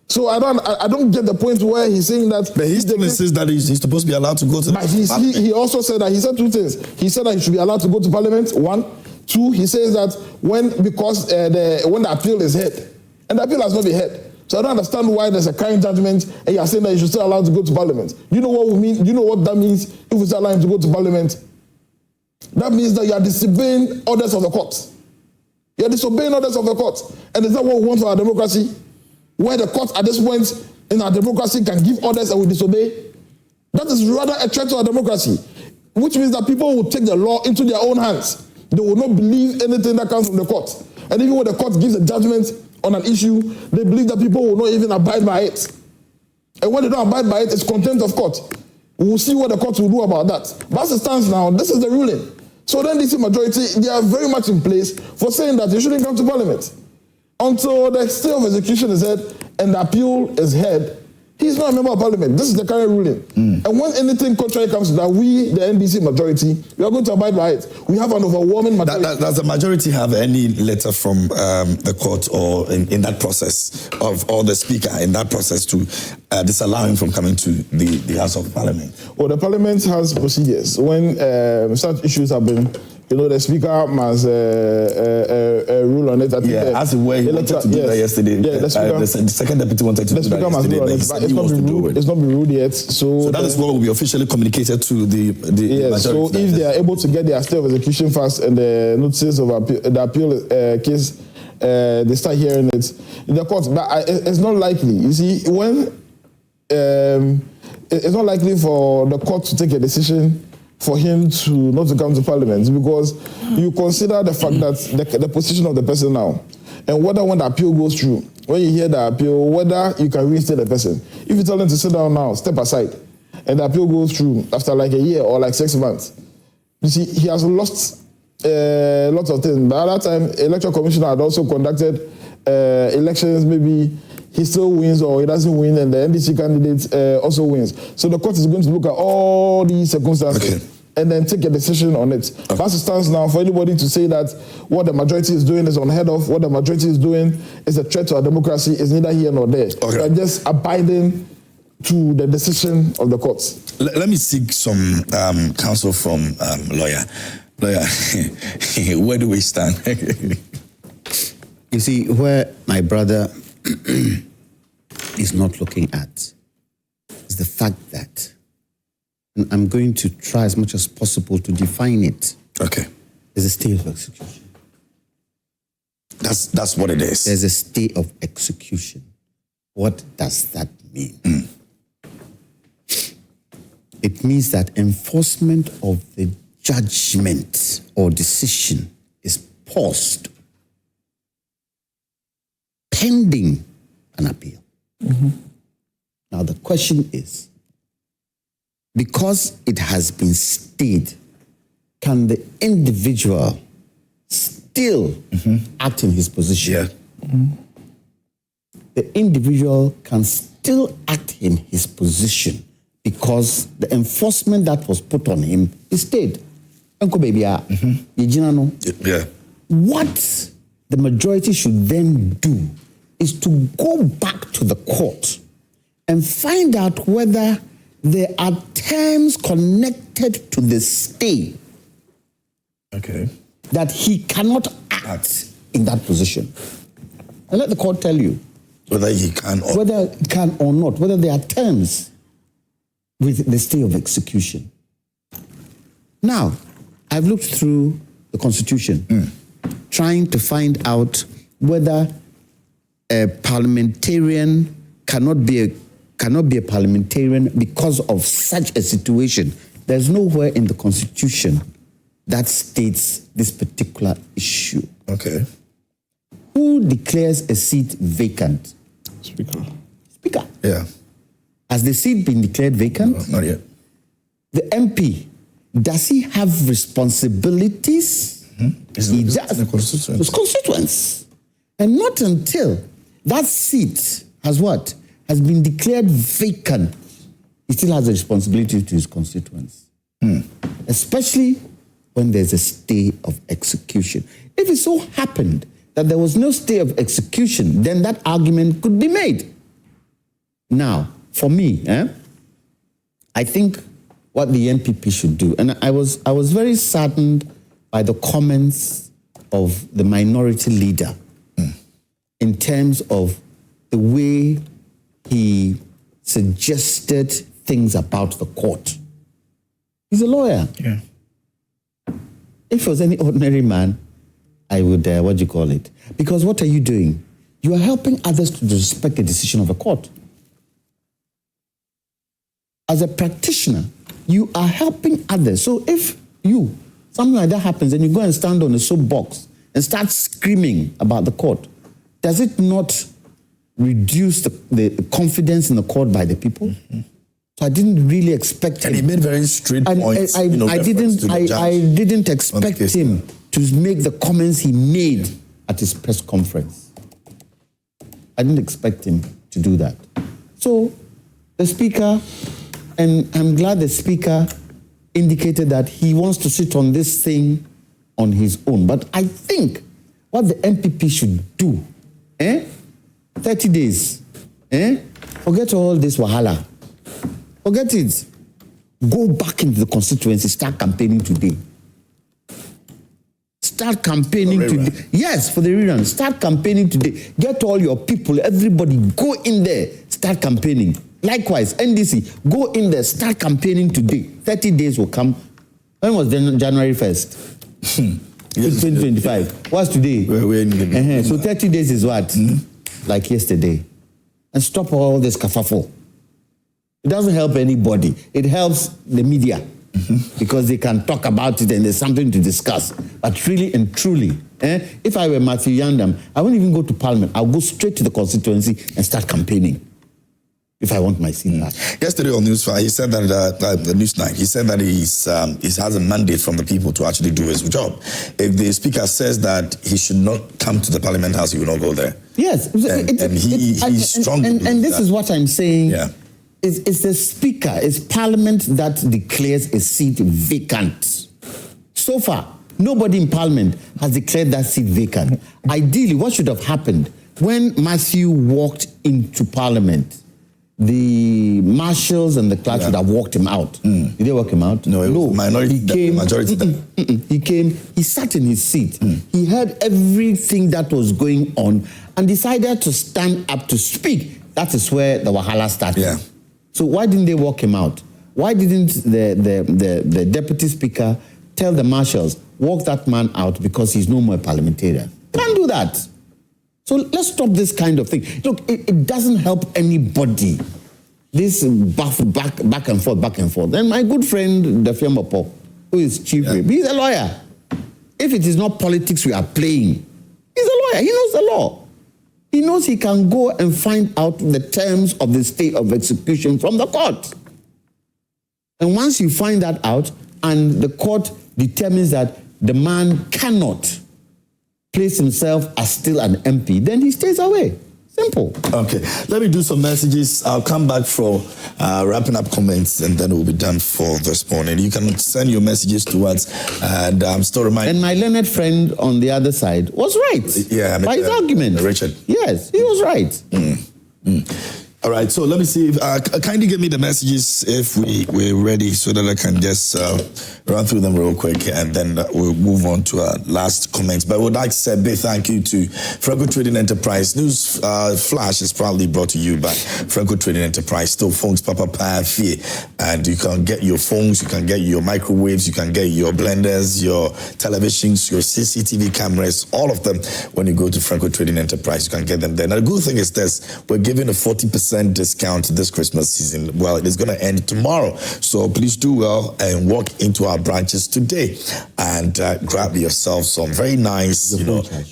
So I don't get the point where he's saying that. But he still insists that he's supposed to be allowed to go to. But he also said that he said two things. He said that he should be allowed to go to Parliament. One, two. He says that when the appeal is heard, and the appeal has not been heard. So I don't understand why there's a current judgment and you're saying that you should still allowed to go to Parliament. You know what we mean? You know what that means if we still allow him to go to Parliament? That means that you are disobeying orders of the court. You are disobeying orders of the court, and is that what we want for our democracy? Where the court at this point in our democracy can give orders and we disobey? That is rather a threat to our democracy, which means that people will take the law into their own hands. They will not believe anything that comes from the court. And even when the court gives a judgment on an issue, they believe that people will not even abide by it. And when they don't abide by it, it's contempt of court. We will see what the court will do about that. But as it stands now, this is the ruling. So then this majority, they are very much in place for saying that they shouldn't come to Parliament. Until the stay of execution is heard and the appeal is heard, he's not a member of Parliament. This is the current ruling. And when anything contrary comes to that, we, the NDC majority, we are going to abide by it. We have an overwhelming majority. Does the majority have any letter from the court or in that process or the speaker in that process to disallow him from coming to the House of Parliament? Well, the Parliament has procedures. When such issues have been, the speaker must rule on it. As the way he wanted to do that yesterday. Yeah, the second deputy wanted to do that yesterday. It's not been ruled yet. So that is what will be officially communicated to the majority. So if they are able to get their stay of execution fast and the notices of the appeal case, they start hearing it in the court. But it's not likely. You see, when it's not likely for the court to take a decision for him to not to come to Parliament, because you consider the fact that the position of the person now, and whether when the appeal goes through, when you hear the appeal, whether you can reinstate the person. If you tell him to sit down now, step aside, and the appeal goes through after like a year or like 6 months, you see, he has lost lots of things. By that time, Electoral Commissioner had also conducted elections, maybe he still wins or he doesn't win, and the NDC candidate also wins. So the court is going to look at all these circumstances and then take a decision on it. Okay. As it stands now, for anybody to say that what the majority is doing is unheard of, what the majority is doing is a threat to our democracy, is neither here nor there. Okay. We are just abiding to the decision of the courts. Let me seek some counsel from lawyer. Lawyer, where do we stand? You see, where my brother is not looking at is the fact that, and I'm going to try as much as possible to define it. Okay. There's a stay of execution. That's what it is. There's a stay of execution. What does that mean? It means that enforcement of the judgment or decision is paused pending an appeal. Now the question is, because it has been stayed, can the individual still act in his position? The individual can still act in his position because the enforcement that was put on him is stayed. What the majority should then do is to go back to the court and find out whether there are terms connected to the stay that he cannot act in that position. And let the court tell you whether he can or not, whether there are terms with the stay of execution. Now, I've looked through the Constitution, trying to find out whether a parliamentarian cannot be a parliamentarian because of such a situation. There's nowhere in the Constitution that states this particular issue. Okay. Who declares a seat vacant? Speaker. Speaker. Yeah. Has the seat been declared vacant? No, not yet. The MP, does he have responsibilities? He does. The constituents. His constituents. And not until that seat has what? Has been declared vacant, he still has a responsibility to his constituents. Especially when there's a stay of execution. If it so happened that there was no stay of execution, then that argument could be made. Now, for me, I think what the NPP should do, and I was very saddened by the comments of the minority leader in terms of the way he suggested things about the court. He's a lawyer. Yeah. If it was any ordinary man, I would, Because what are you doing? You are helping others to respect the decision of a court. As a practitioner, you are helping others. So if something like that happens and you go and stand on a soapbox and start screaming about the court, does it not reduce the confidence in the court by the people? So I didn't really expect And him. he made very straight points. I didn't expect him to make the comments he made at his press conference. I didn't expect him to do that. So the speaker, and I'm glad the speaker indicated that he wants to sit on this thing on his own. But I think what the MPP should do, 30 days, forget all this wahala. Forget it. Go back into the constituency, start campaigning today. Start campaigning today. Yes, for the rerun. Start campaigning today. Get all your people, everybody, go in there, start campaigning. Likewise, NDC, go in there, start campaigning today. 30 days will come. When was January 1st? 2025. What's today? So 30 days is what? Like yesterday. And stop all this kerfuffle. It doesn't help anybody. It helps the media because they can talk about it and there's something to discuss. But really and truly, if I were Matthew Yandam, I wouldn't even go to Parliament. I'll go straight to the constituency and start campaigning if I want my seat back. Yesterday on Newsfire, he said that the Newsnight, he said that he has a mandate from the people to actually do his job. If the speaker says that he should not come to the Parliament House, he will not go there. Yes, he's strong. And this is what I'm saying. Yeah. It's the speaker, it's Parliament that declares a seat vacant. So far, nobody in Parliament has declared that seat vacant. Ideally, what should have happened when Matthew walked into Parliament? The marshals and the clerks would have walked him out. Did they walk him out? No. Majority. He came, he sat in his seat. He heard everything that was going on and decided to stand up to speak. That is where the wahala started. Yeah. So why didn't they walk him out? Why didn't the deputy speaker tell the marshals, walk that man out because he's no more a parliamentarian? Can't do that. So let's stop this kind of thing. Look, it doesn't help anybody. This back and forth. And my good friend, Dafiam Opo, who is chief whip, he's a lawyer. If it is not politics we are playing, he's a lawyer. He knows the law. He knows he can go and find out the terms of the stay of execution from the court. And once you find that out, and the court determines that the man cannot place himself as still an MP, then he stays away. Simple. Okay, let me do some messages. I'll come back for wrapping up comments and then we'll be done for this morning. You can send your messages to us and I'm still reminding. And my learned friend on the other side was right. Yeah, by his argument. Richard. Yes, he was right. All right, so let me see if kindly give me the messages if we're ready so that I can just run through them real quick and then we'll move on to our last comments. But I would like to say a big thank you to Franco Trading Enterprise. News Flash is proudly brought to you by Franco Trading Enterprise. Still phones, Papa Fee. And you can get your phones, you can get your microwaves, you can get your blenders, your televisions, your CCTV cameras, all of them when you go to Franco Trading Enterprise. You can get them there. Now, the good thing is this, we're giving a 40% discount this Christmas season. Well, it is going to end tomorrow. So please do well and walk into our branches today and grab yourself some very nice,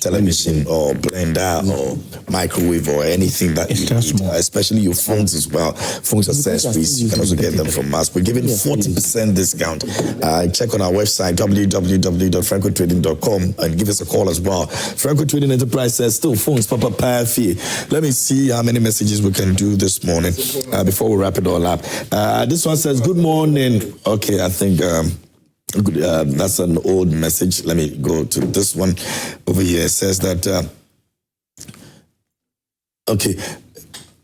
television or blender or microwave or anything that you need, especially your phones as well. Phones are accessories. You can also get them from us. We're giving 40% discount. Check on our website, www.francotrading.com, and give us a call as well. Franco Trading Enterprise says still phones, Papa Fee. Let me see how many messages we can do this morning before we wrap it all up. This one says, good morning. Okay, I think that's an old message. Let me go to this one over here. It says that, okay,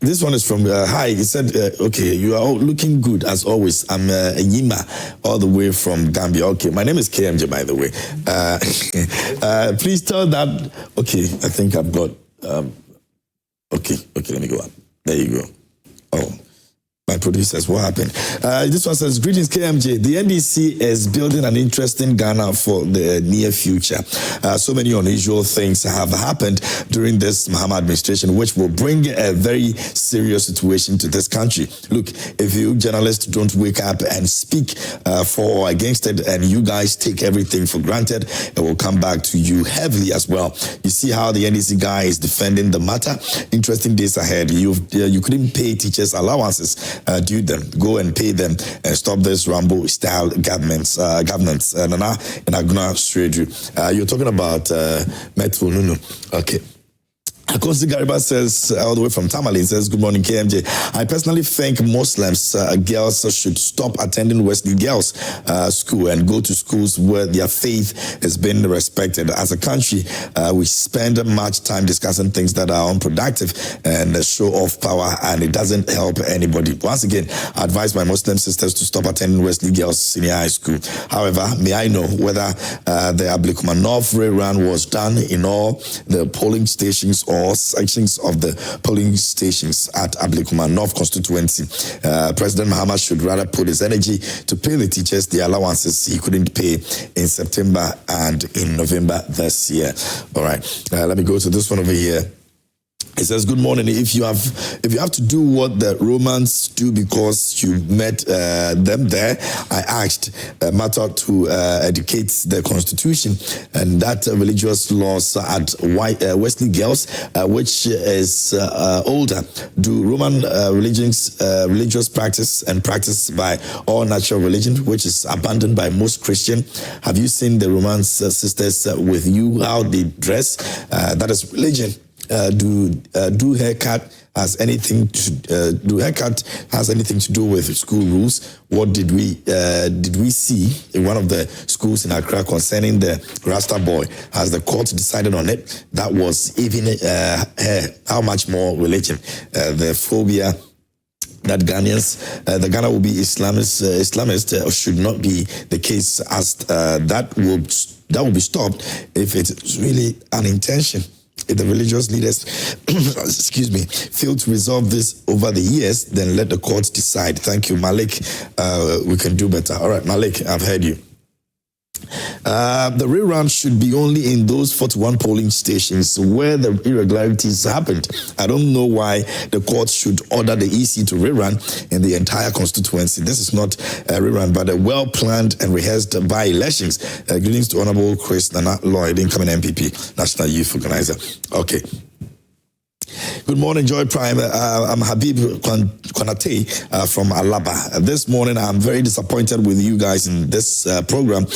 this one is from, hi, he said, okay, you are all looking good as always. I'm Yima, all the way from Gambia. Okay, my name is KMJ, by the way. Please tell that, okay, I think I've got, okay, let me go up. There you go. Oh, my producers, what happened? This one says, greetings, KMJ. The NDC is building an interesting Ghana for the near future. So many unusual things have happened during this Mahama administration, which will bring a very serious situation to this country. Look, if you journalists don't wake up and speak for or against it, and you guys take everything for granted, it will come back to you heavily as well. You see how the NDC guy is defending the matter? Interesting days ahead. You couldn't pay teachers allowances. Due them, go and pay them and stop this Rambo-style governance. Nana and Aguna Sredru. You're talking about Mettle Nunoo. Okay. Akosi Gariba says, all the way from Tamale, says, good morning, KMJ. I personally think Muslims, girls should stop attending Wesley Girls School and go to schools where their faith is being respected. As a country, we spend much time discussing things that are unproductive and show off power, and it doesn't help anybody. Once again, I advise my Muslim sisters to stop attending Wesley Girls Senior High School. However, may I know whether the Ablekuma North rerun was done in all the polling stations or sections of the polling stations at Ablekuma North constituency. President Mahama should rather put his energy to pay the teachers the allowances he couldn't pay in September and in November this year. All right, let me go to this one over here. It says, good morning. If you have to do what the Romans do because you met them there, I asked Matter to educate the Constitution and that religious laws at Wesley Girls, which is older. Do Roman religious practice and practice by all natural religion, which is abandoned by most Christian? Have you seen the Roman sisters with you, how they dress? That is religion. Do haircut has anything to do with school rules? What did we see in one of the schools in Accra concerning the Rasta boy? Has the court decided on it? That was even how much more religion? The phobia that the Ghana will be Islamist should not be the case, as that will be stopped if it's really an intention. If the religious leaders, fail to resolve this over the years, then let the courts decide. Thank you, Malik. We can do better. All right, Malik, I've heard you. The rerun should be only in those 41 polling stations where the irregularities happened. I don't know why the court should order the EC to rerun in the entire constituency. This is not a rerun, but a well-planned and rehearsed by-elections. Greetings to Honorable Chris Nana Lloyd, incoming MPP, National Youth Organizer. Okay. Good morning, Joy Prime. I'm Habib Konate from Alaba. This morning, I'm very disappointed with you guys in this program.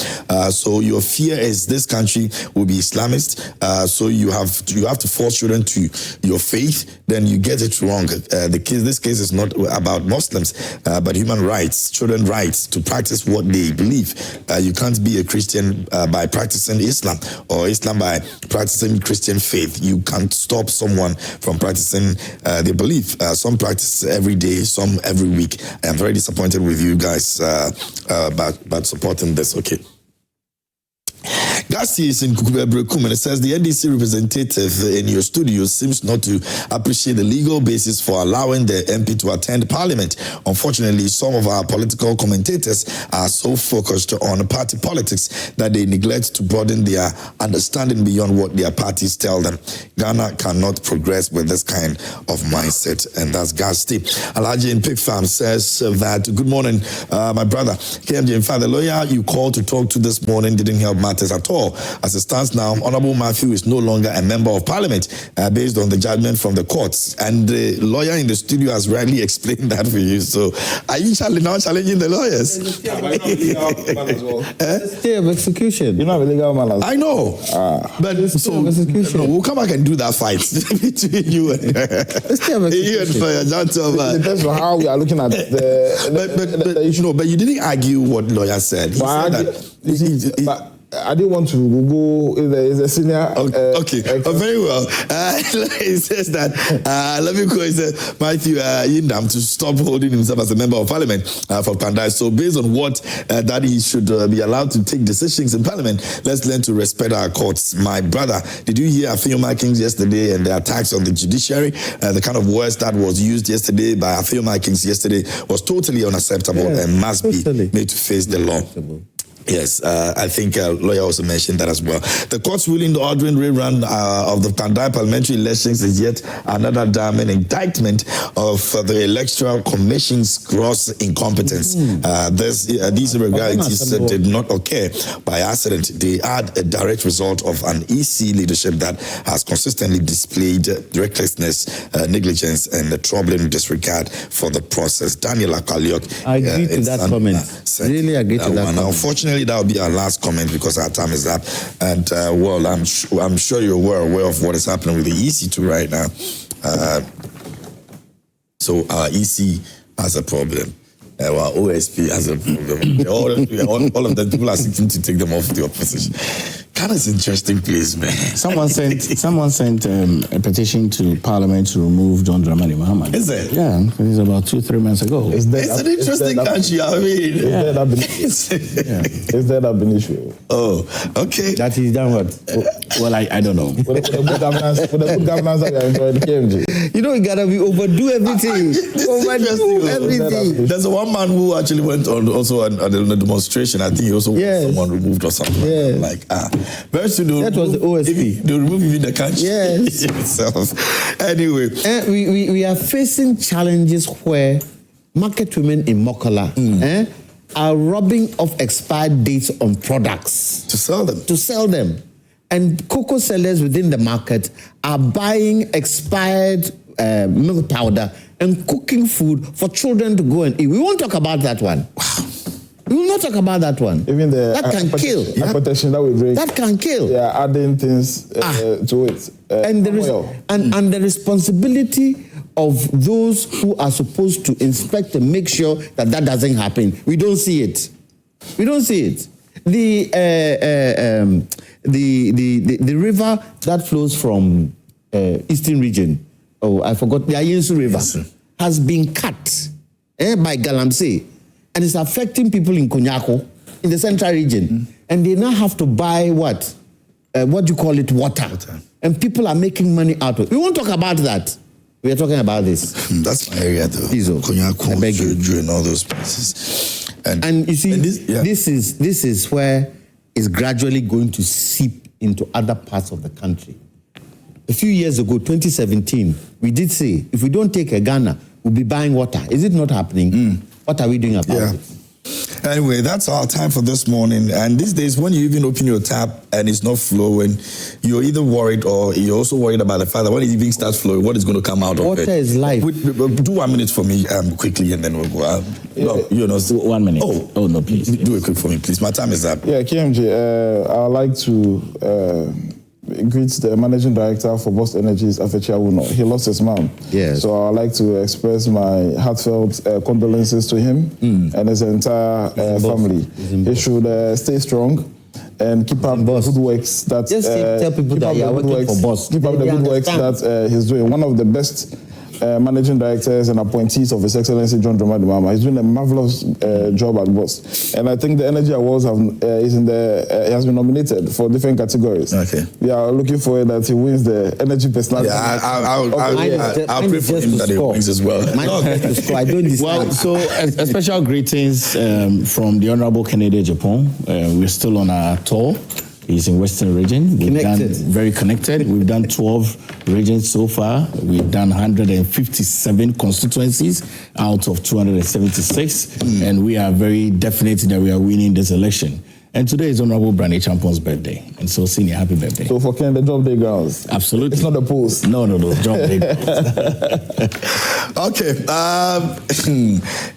So your fear is this country will be Islamist. So you have to force children to your faith. Then you get it wrong. This case is not about Muslims, but human rights, children's rights to practice what they believe. You can't be a Christian by practicing Islam, or Islam by practicing Christian faith. You can't stop someone from from practicing their belief. Some practice every day, some every week. I'm very disappointed with you guys about supporting this. Okay. Gassi is in Kukubekum, and it says the NDC representative in your studio seems not to appreciate the legal basis for allowing the MP to attend Parliament. Unfortunately, some of our political commentators are so focused on party politics that they neglect to broaden their understanding beyond what their parties tell them. Ghana cannot progress with this kind of mindset, and that's Gassi. Alhaji in Pig Farm says that, good morning, my brother. KMJ, in fact, the lawyer you called to talk to this morning didn't help matters at all. As it stands now, Honorable Matthew is no longer a member of Parliament based on the judgment from the courts. And the lawyer in the studio has rightly explained that for you. So are you now challenging the lawyers? Stay of execution. You're not a legal man. I know. But so we'll come back and do that fight between you and you and lawyer John Tova. It depends on how we are looking at the issue. No, but you didn't argue what the lawyer said. He said that. I didn't want to go. Is a senior. Okay. Very well. He says that. Let me quote. He said Matthew Yindam to stop holding himself as a member of Parliament for Pandai. So based on what that he should be allowed to take decisions in Parliament, let's learn to respect our courts. My brother, did you hear Afeoma Kings yesterday and the attacks on the judiciary? The kind of words that was used yesterday by Afeoma Kings yesterday was totally unacceptable and must be made to face the law. Yes, I think a lawyer also mentioned that as well. The court's ruling the ordering rerun of the Pandai parliamentary elections is yet another damning indictment of the Electoral Commission's gross incompetence. These irregularities did not occur by accident. They are a direct result of an EC leadership that has consistently displayed recklessness, negligence, and a troubling disregard for the process. Daniel Akaliok. I agree to that comment. Really agree to that comment. Unfortunately, that will be our last comment because our time is up. And well, I'm sure you're well aware of what is happening with the EC2 right now. So our EC has a problem. Our OSP has a problem. all of them, people are seeking to take them off the opposition. Ghana is an interesting place, man. Someone sent a petition to Parliament to remove John Dramani Mahama. Is it? Yeah, it was about 2-3 months ago. It's an interesting country. I mean, is there that been issue? Oh, okay. That is done what? Well, I don't know. With the good governance that we are enjoying the KMG. You know, you gotta overdo everything. Overdo everything. There's one man who actually went on also on the demonstration. I think he also wanted someone removed or something. Yeah. Like very soon that was the OSP. They remove you in the country. Yes. itself. Anyway, we are facing challenges where market women in Mokola are robbing off expired dates on products to sell them. And cocoa sellers within the market are buying expired milk powder and cooking food for children to go and eat. We won't talk about that one. Wow. We will not talk about that one. Even that can kill. Protection that we bring. That can kill. They are adding things to it. And the responsibility of those who are supposed to inspect and make sure that doesn't happen. We don't see it. We don't see it. The river that flows from Eastern region. Oh, I forgot the Ayensu River has been cut by Galamsey. And it's affecting people in Konyako, in the central region. And they now have to buy what do you call it, water. And people are making money out of it. We won't talk about that. We are talking about this. That's my area, though. Konyako, Jojo, and all those places. And you see, this is where it's gradually going to seep into other parts of the country. A few years ago, 2017, we did say, if we don't take a Ghana, we'll be buying water. Is it not happening? What are we doing about it? Anyway, that's our time for this morning. And these days, when you even open your tap and it's not flowing, you're either worried or you're also worried about the fact that when it even starts flowing, what is going to come out of it? Water is life. Do 1 minute for me quickly and then we'll go. 1 minute. Oh, no, please. Do it quick for me, please. My time is up. Yeah, KMJ, I'd like to greet the managing director for Boss Energies, Afechi Awuno. He lost his mom. Yes. So I'd like to express my heartfelt condolences to him and his entire family. He should stay strong and keep up the good works that just tell people that you are working for boss. Keep up the good works that he's doing. One of the best managing directors and appointees of His Excellency John Dramani Mahama. He's doing a marvelous job at Boss. And I think the Energy Awards he has been nominated for different categories. Okay. We are looking for that he wins the Energy Personality. Yeah, I'll pray for him that he wins as well. I don't decide. Well, so a special greetings from the Honorable Kennedy Japan. We're still on our tour. He's in Western region. Very connected. We've done 12 regions so far. We've done 157 constituencies out of 276. And we are very definite that we are winning this election. And today is Honorable Brandy Champion's birthday. And so, Senior, happy birthday. So for Ken, the job day grounds. Absolutely. It's not the post. No, job day grounds. Okay.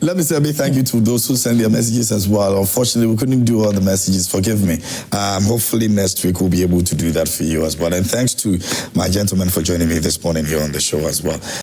Let me say a big thank you to those who sent their messages as well. Unfortunately, we couldn't do all the messages. Forgive me. Hopefully next week we'll be able to do that for you as well. And thanks to my gentlemen for joining me this morning here on the show as well.